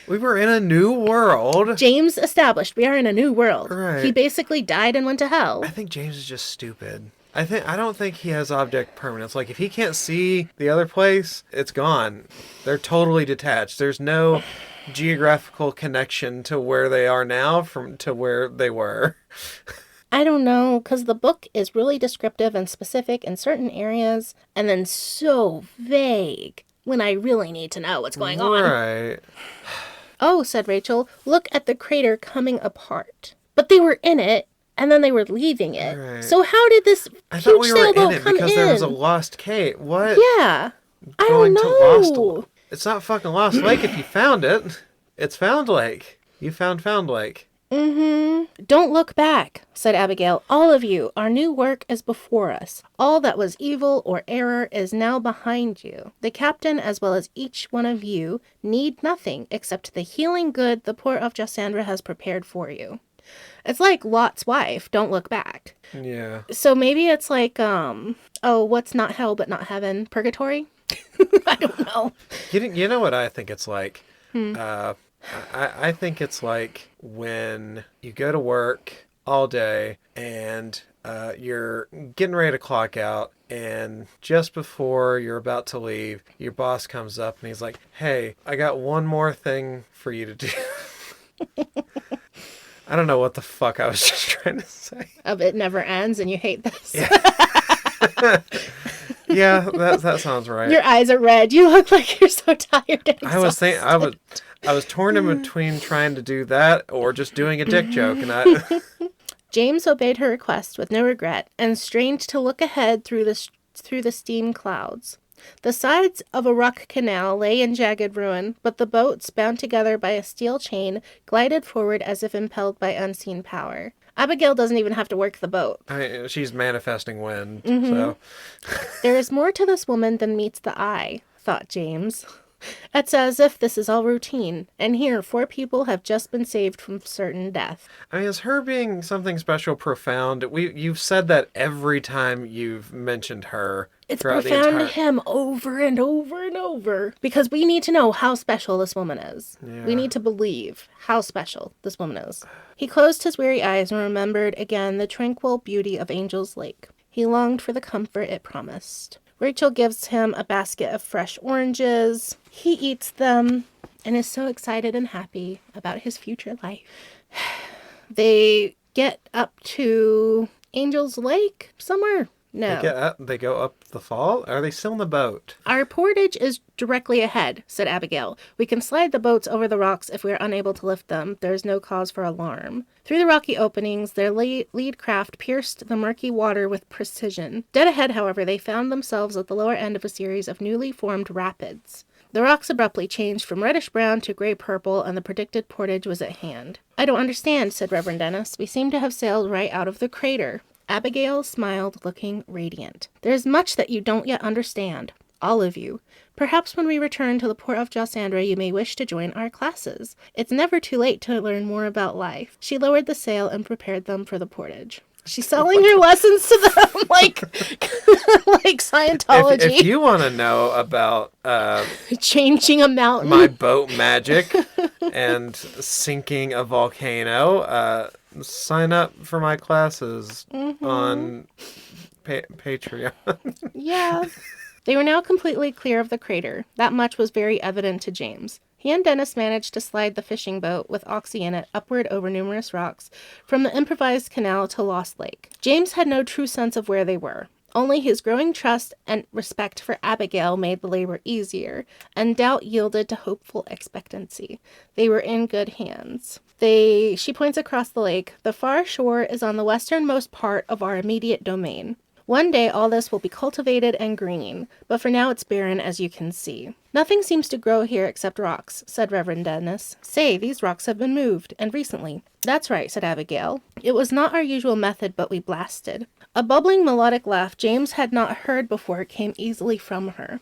We were in a new world. James established we are in a new world. Right. He basically died and went to hell. I think James is just stupid. I don't think he has object permanence. Like, if he can't see the other place, it's gone. They're totally detached. There's no geographical connection to where they are now to where they were. I don't know, because the book is really descriptive and specific in certain areas, and then so vague when I really need to know what's going on. Right. Oh, said Rachel, look at the crater coming apart. But they were in it. And then they were leaving it. Right. So how did this I huge thought we were sailboat in it come because in? there was a lost cave. What? Yeah. I don't know. It's not fucking Lost Lake if you found it. It's Found Lake. You found Lake. Mm-hmm. Don't look back, said Abigail. All of you, our new work is before us. All that was evil or error is now behind you. The captain, as well as each one of you, need nothing except the healing good the port of Jossandra has prepared for you. It's like Lot's wife, don't look back. Yeah. So maybe it's like, what's not hell but not heaven? Purgatory? I don't know. You know what I think it's like? I think it's like when you go to work all day and you're getting ready to clock out, and just before you're about to leave, your boss comes up and he's like, hey, I got one more thing for you to do. I don't know what the fuck I was just trying to say. It never ends and you hate this. Yeah, yeah, that sounds right. Your eyes are red. You look like you're so tired. And I was torn in between trying to do that or just doing a dick joke, and James obeyed her request with no regret and strained to look ahead through the steam clouds. The sides of a rock canal lay in jagged ruin, but the boats, bound together by a steel chain, glided forward as if impelled by unseen power. Abigail doesn't even have to work the boat. She's manifesting wind, so... There is more to this woman than meets the eye, thought James. It's as if this is all routine, and here 4 people have just been saved from certain death. I mean, is her being something special profound? You've said that every time you've mentioned her. It's profound to him over and over and over, because we need to know how special this woman is. Yeah. We need to believe how special this woman is. He closed his weary eyes and remembered again the tranquil beauty of Angel's Lake. He longed for the comfort it promised. Rachel gives him a basket of fresh oranges. He eats them and is so excited and happy about his future life. They get up to Angel's Lake somewhere. No. They go up the fall? Are they still in the boat? Our portage is directly ahead, said Abigail. We can slide the boats over the rocks if we are unable to lift them. There is no cause for alarm. Through the rocky openings, their lead craft pierced the murky water with precision. Dead ahead, however, they found themselves at the lower end of a series of newly formed rapids. The rocks abruptly changed from reddish-brown to gray-purple, and the predicted portage was at hand. I don't understand, said Reverend Dennis. We seem to have sailed right out of the crater. Abigail smiled, looking radiant. There is much that you don't yet understand. All of you. Perhaps when we return to the port of Josandra, you may wish to join our classes. It's never too late to learn more about life. She lowered the sail and prepared them for the portage. She's selling her lessons to them like Scientology. If you want to know about changing a mountain, my boat magic and sinking a volcano, sign up for my classes on Patreon. Yeah. They were now completely clear of the crater. That much was very evident to James. He and Dennis managed to slide the fishing boat, with Oxy in it, upward over numerous rocks, from the improvised canal to Lost Lake. James had no true sense of where they were. Only his growing trust and respect for Abigail made the labor easier, and doubt yielded to hopeful expectancy. They were in good hands. She points across the lake. The far shore is on the westernmost part of our immediate domain. One day all this will be cultivated and green, but for now it's barren, as you can see. Nothing seems to grow here except rocks, said Reverend Dennis. Say, these rocks have been moved, and recently. That's right, said Abigail. It was not our usual method, but we blasted. A bubbling melodic laugh James had not heard before came easily from her.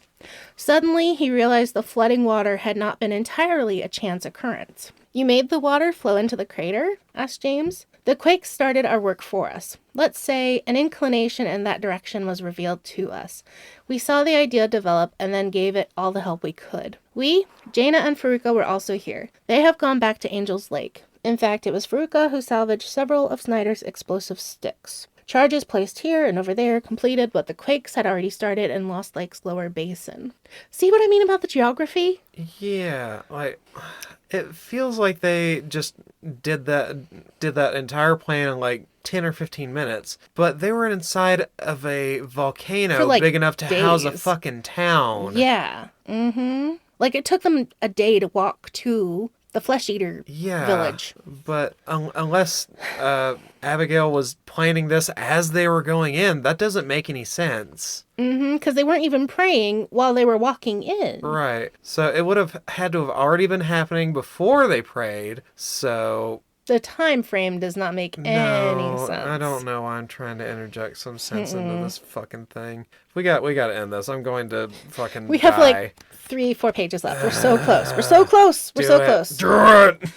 Suddenly he realized the flooding water had not been entirely a chance occurrence. You made the water flow into the crater? Asked James. The quake started our work for us. Let's say an inclination in that direction was revealed to us. We saw the idea develop and then gave it all the help we could. Jaina and Faruka were also here. They have gone back to Angel's Lake. In fact, it was Faruka who salvaged several of Snyder's explosive sticks. Charges placed here and over there completed, but the quakes had already started in Lost Lake's lower basin. See what I mean about the geography? Yeah, it feels like they just did that entire plan in like 10 or 15 minutes, but they were inside of a volcano big enough to house a fucking town. Yeah. Mm-hmm. Like it took them a day to walk to the Flesh Eater village. But unless Abigail was planning this as they were going in, that doesn't make any sense. Mm-hmm, because they weren't even praying while they were walking in. Right. So it would have had to have already been happening before they prayed, so... The time frame does not make any sense. I don't know why I'm trying to interject some sense into this fucking thing. We got to end this. I'm going to fucking We have like 3-4 pages left. We're so close. We're so close. We're so close. Do it!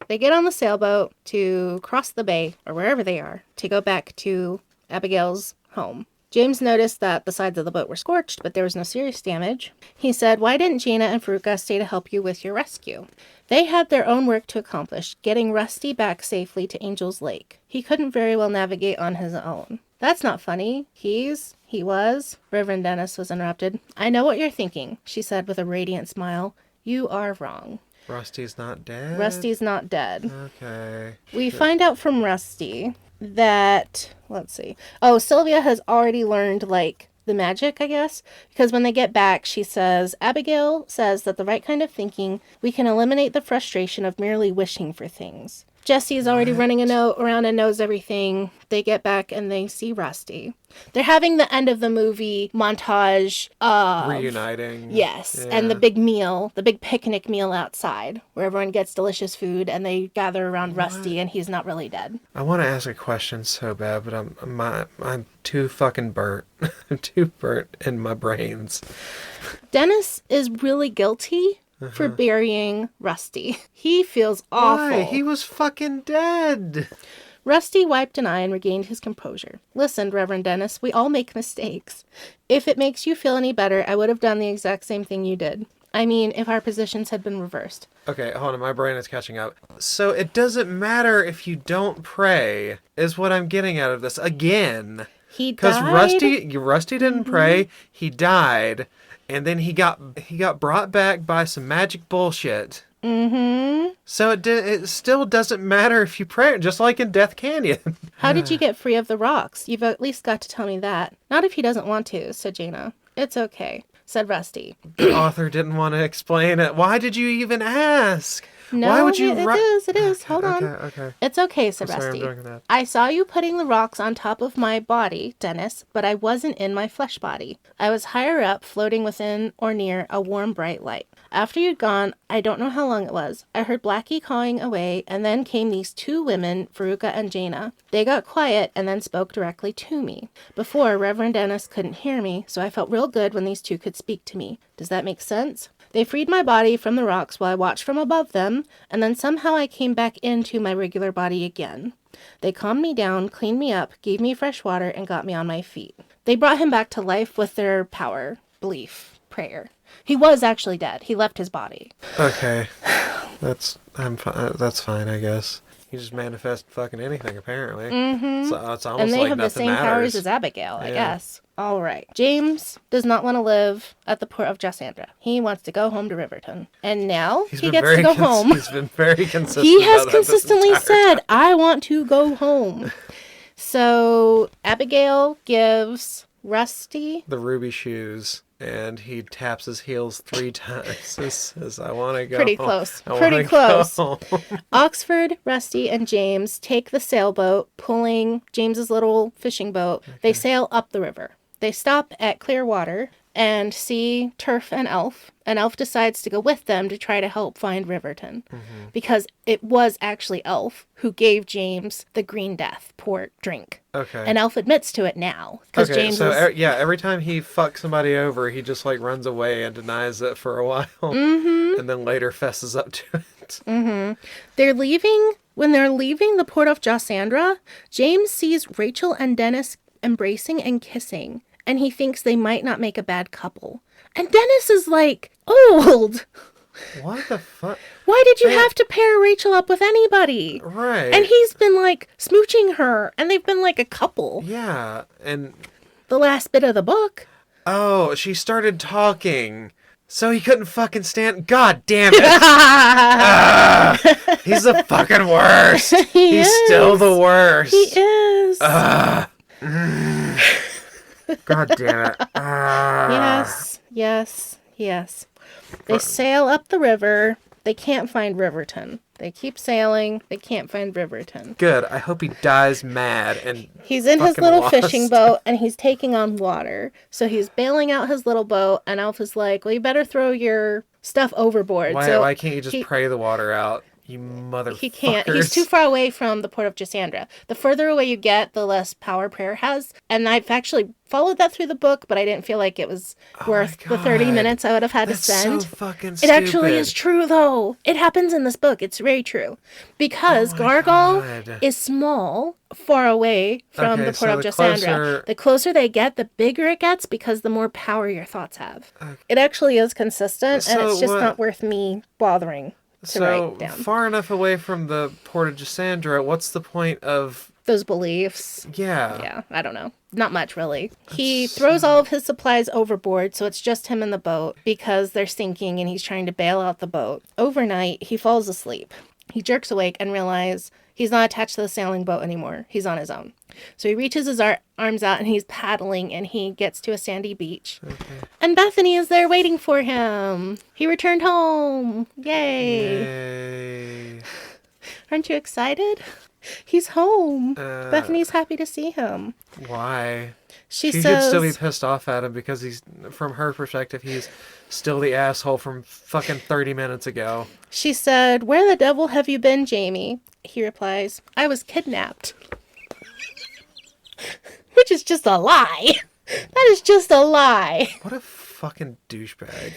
They get on the sailboat to cross the bay, or wherever they are, to go back to Abigail's home. James noticed that the sides of the boat were scorched, but there was no serious damage. He said, "Why didn't Jaina and Faruka stay to help you with your rescue?" They had their own work to accomplish, getting Rusty back safely to Angel's Lake. He couldn't very well navigate on his own. That's not funny. He was. Reverend Dennis was interrupted. I know what you're thinking, she said with a radiant smile. You are wrong. Rusty's not dead? Rusty's not dead. Okay. We find out from Rusty that, let's see. Oh, Sylvia has already learned, the magic, I guess, because when they get back, she says, Abigail says that the right kind of thinking, we can eliminate the frustration of merely wishing for things. Jesse is already running around and knows everything. They get back and they see Rusty. They're having the end of the movie montage of... Reuniting. Yes, yeah. And the big meal, the big picnic meal outside, where everyone gets delicious food and they gather around Rusty and he's not really dead. I want to ask a question so bad, but I'm too fucking burnt. I'm too burnt in my brains. Dennis is really guilty for burying Rusty. He feels awful. Why? He was fucking dead. Rusty wiped an eye and regained his composure. Listen, Reverend Dennis, we all make mistakes. If it makes you feel any better, I would have done the exact same thing you did. I mean, if our positions had been reversed. Okay, hold on, my brain is catching up. So it doesn't matter if you don't pray, is what I'm getting out of this. Again. He died? Because Rusty didn't pray, he died. And then he got brought back by some magic bullshit. Mm-hmm. So it still doesn't matter if you pray, just like in Death Canyon. How did you get free of the rocks? You've at least got to tell me that. Not if he doesn't want to, said Jaina. It's okay, said Rusty. The author didn't want to explain it. Why did you even ask? No, Why would you it is. Hold on. Okay. It's okay, said I'm sorry, Rusty. I'm doing that. I saw you putting the rocks on top of my body, Dennis, but I wasn't in my flesh body. I was higher up, floating within or near a warm, bright light. After you'd gone, I don't know how long it was, I heard Blackie cawing away, and then came these two women, Veruca and Jaina. They got quiet and then spoke directly to me. Before, Reverend Dennis couldn't hear me, so I felt real good when these two could speak to me. Does that make sense? They freed my body from the rocks while I watched from above them, and then somehow I came back into my regular body again. They calmed me down, cleaned me up, gave me fresh water, and got me on my feet. They brought him back to life with their power, belief, prayer. He was actually dead. He left his body. Okay. That's fine, I guess. You just manifest fucking anything, apparently. Mm-hmm. So it's almost And they like have the nothing same matters. powers as Abigail, I Yeah. guess. All right. James does not want to live at the port of Jossandra. He wants to go home to Riverton. And now he gets to go home. He's been very consistent. He has about that this consistently entire said, time. I want to go home. So Abigail gives Rusty... the ruby shoes, and he taps his heels 3 times. He says, I want to go Pretty home. close. I Pretty wanna close. go home." Oxford, Rusty, and James take the sailboat, pulling James's little fishing boat. They sail up the river. They stop at Clearwater and see Turf and Elf, and Elf decides to go with them to try to help find Riverton, because it was actually Elf who gave James the Green Death port drink. Okay. And Elf admits to it now, because Okay, James so is... every time he fucks somebody over, he just like runs away and denies it for a while, and then later fesses up to it. They're leaving. When they're leaving the port of Jossandra, James sees Rachel and Dennis embracing and kissing, and he thinks they might not make a bad couple. And Dennis is like, old. What the fuck? Why did you have to pair Rachel up with anybody? Right. And he's been like smooching her, and they've been like a couple. Yeah, and The last bit of the book. oh, she started talking. So he couldn't fucking stand. God damn it! He's the fucking worst. He's still the worst. He is. God damn it. Yes. They sail up the river. They can't find Riverton. They keep sailing. They can't find Riverton. Good. I hope he dies mad and He's in his fucking little lost. fishing boat, and he's taking on water. So he's bailing out his little boat, and Elf is like, well, you better throw your stuff overboard. Why can't you just pray the water out? You motherfuckers. He can't. He's too far away from the port of Jossandra. The further away you get, the less power prayer has. And I've actually followed that through the book, but I didn't feel like it was worth the 30 God. minutes I would have had That's to spend. so fucking It stupid. actually is true, though. It happens in this book. It's very true. Because Gargal God. is small, far away from Okay, the port so of the Jossandra. closer- The closer they get, the bigger it gets, because the more power your thoughts have. It actually is consistent, and So it's just what- not worth me bothering to So write down. far enough away from the port of Jossandra, what's the point of... Those beliefs. Yeah. Yeah, I don't know. Not much, really. He throws all of his supplies overboard, so it's just him in the boat because they're sinking and he's trying to bail out the boat. Overnight, he falls asleep. He jerks awake and realizes he's not attached to the sailing boat anymore. He's on his own. So he reaches his arms out and he's paddling and he gets to a sandy beach. And Bethany is there waiting for him. He returned home. Yay. Yay. Aren't you excited? He's home. Bethany's happy to see him. Why? She She says, should still be pissed off at him because he's, from her perspective, he's still the asshole from fucking 30 minutes ago. She said, where the devil have you been, Jamie? He replies, I was kidnapped. Which is just a lie. That is just a lie. What a fucking douchebag.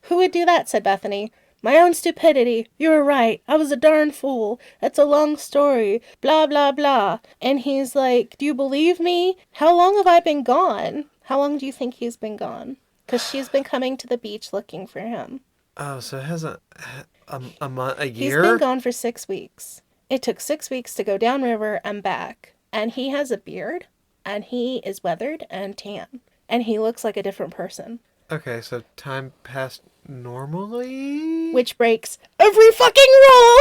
Who would do that, said Bethany. My own stupidity. You were right. I was a darn fool. That's a long story. Blah, blah, blah. And he's like, do you believe me? How long have I been gone? How long do you think he's been gone? Because she's been coming to the beach looking for him. Oh, so it hasn't a month, a He's year? been gone for 6 weeks. It took 6 weeks to go downriver and back. And he has a beard. And he is weathered and tan. And he looks like a different person. Okay, so time passed normally? Which breaks every fucking rule!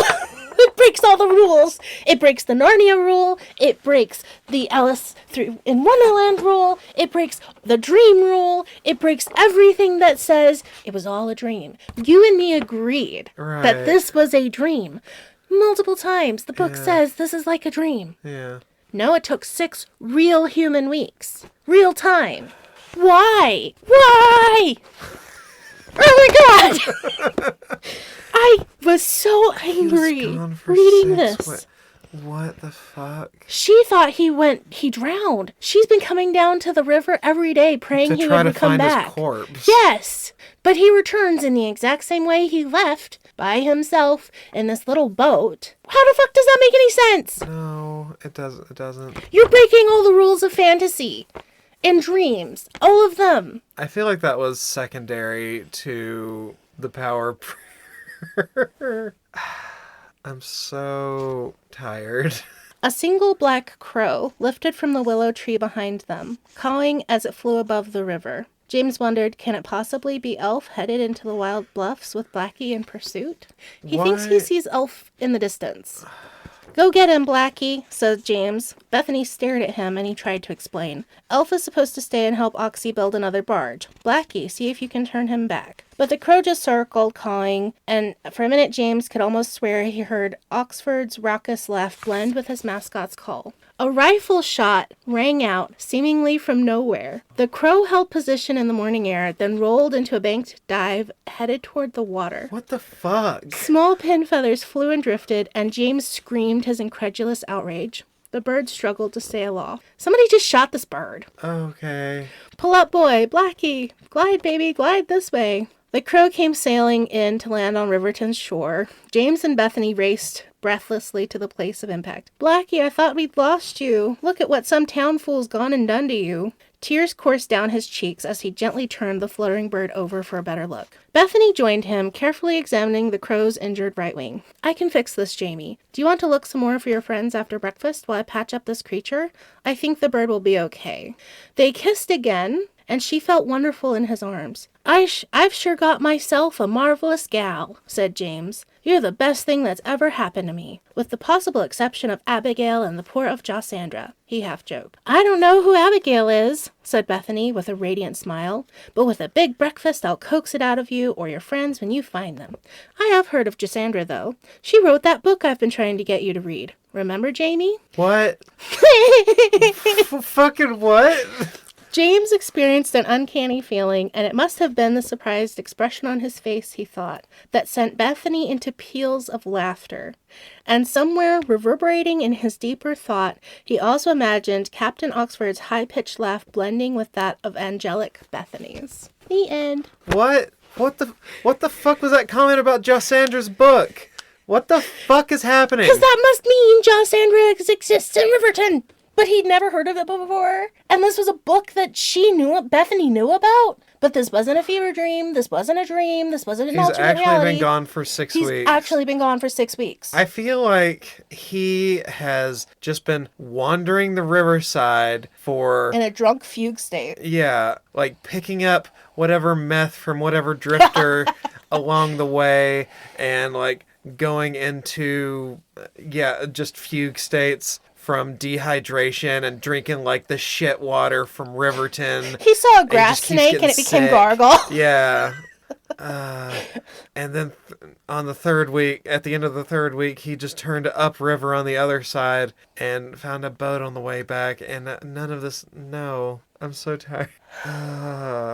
It breaks all the rules. It breaks the Narnia rule. It breaks the Alice in Wonderland rule. It breaks the dream rule. It breaks everything that says it was all a dream. You and me agreed that this was a dream. Multiple times the book says this is like a dream. Yeah. No, it took 6 real human weeks. Real time. Why? Why? Oh my god! I was so angry reading this. What the fuck? She thought he drowned. She's been coming down to the river every day praying he would come back. His corpse. Yes, but he returns in the exact same way he left, by himself in this little boat. How the fuck does that make any sense? No, it doesn't. You're breaking all the rules of fantasy and dreams, all of them. I feel like that was secondary to the power of prayer. I'm so tired. A single black crow lifted from the willow tree behind them, cawing as it flew above the river. James wondered, can it possibly be Elf headed into the wild bluffs with Blackie in pursuit? He thinks he sees Elf in the distance. Go get him, Blackie, said James. Bethany stared at him and he tried to explain. Elf is supposed to stay and help Oxy build another barge. Blackie, see if you can turn him back. But the crow just circled, cawing, and for a minute James could almost swear he heard Oxford's raucous laugh blend with his mascot's call. A rifle shot rang out, seemingly from nowhere. The crow held position in the morning air, then rolled into a banked dive, headed toward the water. What the fuck? Small pin feathers flew and drifted, and James screamed his incredulous outrage. The bird struggled to stay aloft. Somebody just shot this bird. Okay. Pull up, boy. Blackie. Glide, baby. Glide this way. The crow came sailing in to land on Riverton's shore. James and Bethany raced breathlessly to the place of impact. Blackie, I thought we'd lost you. Look at what some town fool's gone and done to you. Tears coursed down his cheeks as he gently turned the fluttering bird over for a better look. Bethany joined him, carefully examining the crow's injured right wing. I can fix this, Jamie. Do you want to look some more for your friends after breakfast while I patch up this creature? I think the bird will be okay. They kissed again, and she felt wonderful in his arms. I've sure got myself a marvelous gal, said James. You're the best thing that's ever happened to me, with the possible exception of Abigail and the poor of Josandra, he half-joked. I don't know who Abigail is, said Bethany with a radiant smile, but with a big breakfast I'll coax it out of you or your friends when you find them. I have heard of Josandra, though. She wrote that book I've been trying to get you to read. Remember, Jamie? What? Fucking what? James experienced an uncanny feeling, and it must have been the surprised expression on his face, he thought, that sent Bethany into peals of laughter. And somewhere, reverberating in his deeper thought, he also imagined Captain Oxford's high-pitched laugh blending with that of angelic Bethany's. The end. What? What the fuck was that comment about Josandra's book? What the fuck is happening? Because that must mean Josandra exists in Riverton. But he'd never heard of it before. And this was a book that Bethany knew about. But this wasn't a fever dream. This wasn't a dream. This wasn't an alternate reality. He's actually been gone for 6 weeks. He's actually been gone for 6 weeks. I feel like he has just been wandering the riverside in a drunk fugue state. Yeah, like picking up whatever meth from whatever drifter along the way and like going into, just fugue states from dehydration and drinking like the shit water from Riverton. He saw a grass snake and it became Gargle. Yeah. And then on the third week, at the end of the third week, he just turned upriver on the other side and found a boat on the way back. And none of this, no, I'm so tired.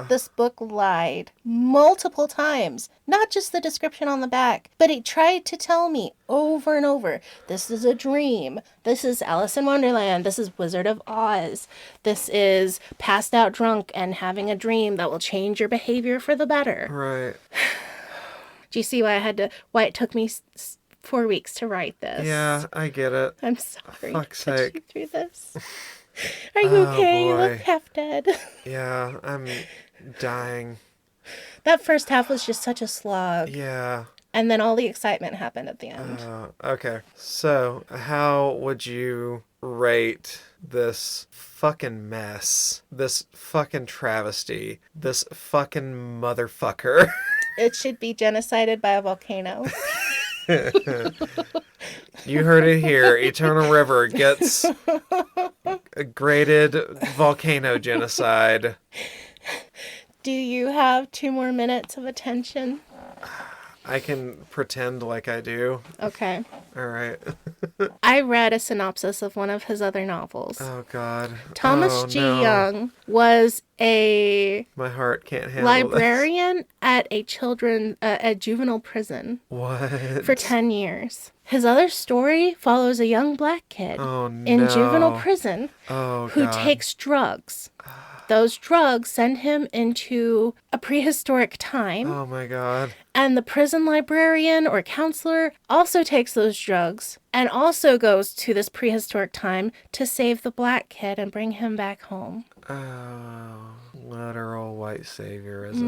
This book lied multiple times, not just the description on the back, but it tried to tell me over and over, this is a dream, this is Alice in Wonderland, this is Wizard of Oz, this is passed out drunk and having a dream that will change your behavior for the better. Right. Do you see why it took me 4 weeks to write this? Yeah, I get it. I'm sorry. Fuck's to put sake. you through this. Are you okay? You look half dead. Yeah, I'm dying. That first half was just such a slog. Yeah. And then all the excitement happened at the end. Okay. So, how would you rate this fucking mess? This fucking travesty? This fucking motherfucker? It should be genocided by a volcano. You heard it here. Eternal River gets a graded volcano genocide. Do you have 2 more minutes of attention? I can pretend like I do. Okay. All right. I read a synopsis of one of his other novels. Oh, God. Thomas G. Young was a My heart can't handle librarian at a juvenile prison What? for 10 years. His other story follows a young black kid in juvenile prison who takes drugs. Those drugs send him into a prehistoric time. Oh, my God. And the prison librarian or counselor also takes those drugs and also goes to this prehistoric time to save the black kid and bring him back home. Oh, literal white saviorism.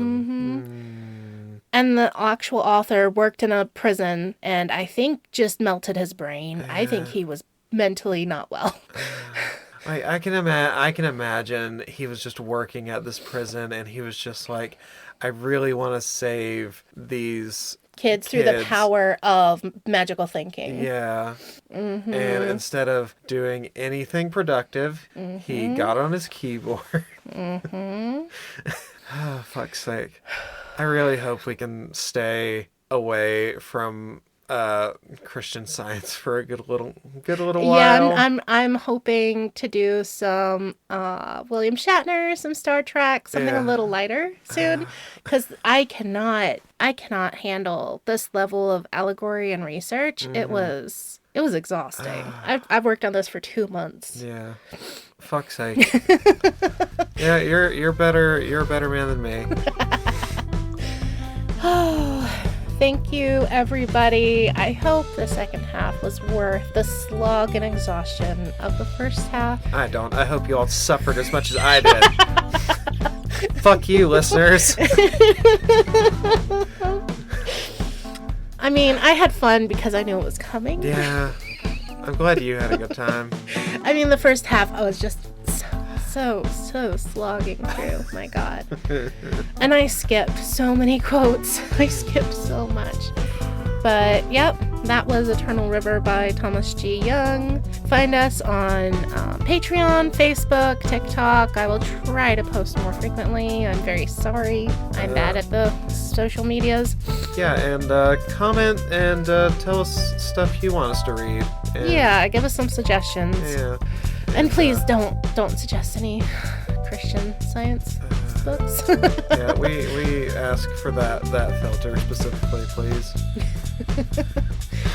And the actual author worked in a prison and I think just melted his brain. I think he was mentally not well. I can imagine he was just working at this prison and he was just like, I really want to save these kids through the power of magical thinking. Yeah. And instead of doing anything productive, he got on his keyboard. Oh, fuck's sake. I really hope we can stay away from Christian Science for a good little while. Yeah, I'm hoping to do some William Shatner, some Star Trek, something a little lighter soon, because I cannot handle this level of allegory and research. It was exhausting. I've worked on this for 2 months. Yeah, fuck's sake. Yeah, you're a better man than me. Thank you, everybody. I hope the second half was worth the slog and exhaustion of the first half. I don't. I hope you all suffered as much as I did. Fuck you, listeners. I mean, I had fun because I knew it was coming. Yeah. I'm glad you had a good time. I mean, the first half, I was just so slogging through. My God. And I skipped so many quotes. I skipped so much. But, yep, that was Eternal River by Thomas G. Young. Find us on Patreon, Facebook, TikTok. I will try to post more frequently. I'm very sorry. I'm bad at the social medias. Yeah, and comment and tell us stuff you want us to read. And, yeah, give us some suggestions. Yeah. And please don't suggest any Christian Science books. Yeah, we ask for that filter specifically, please.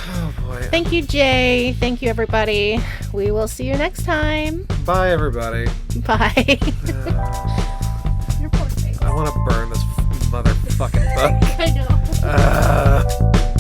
Oh boy. Thank you, Jay. Thank you, everybody. We will see you next time. Bye, everybody. Bye. Your poor face. I want to burn this motherfucking book. I know.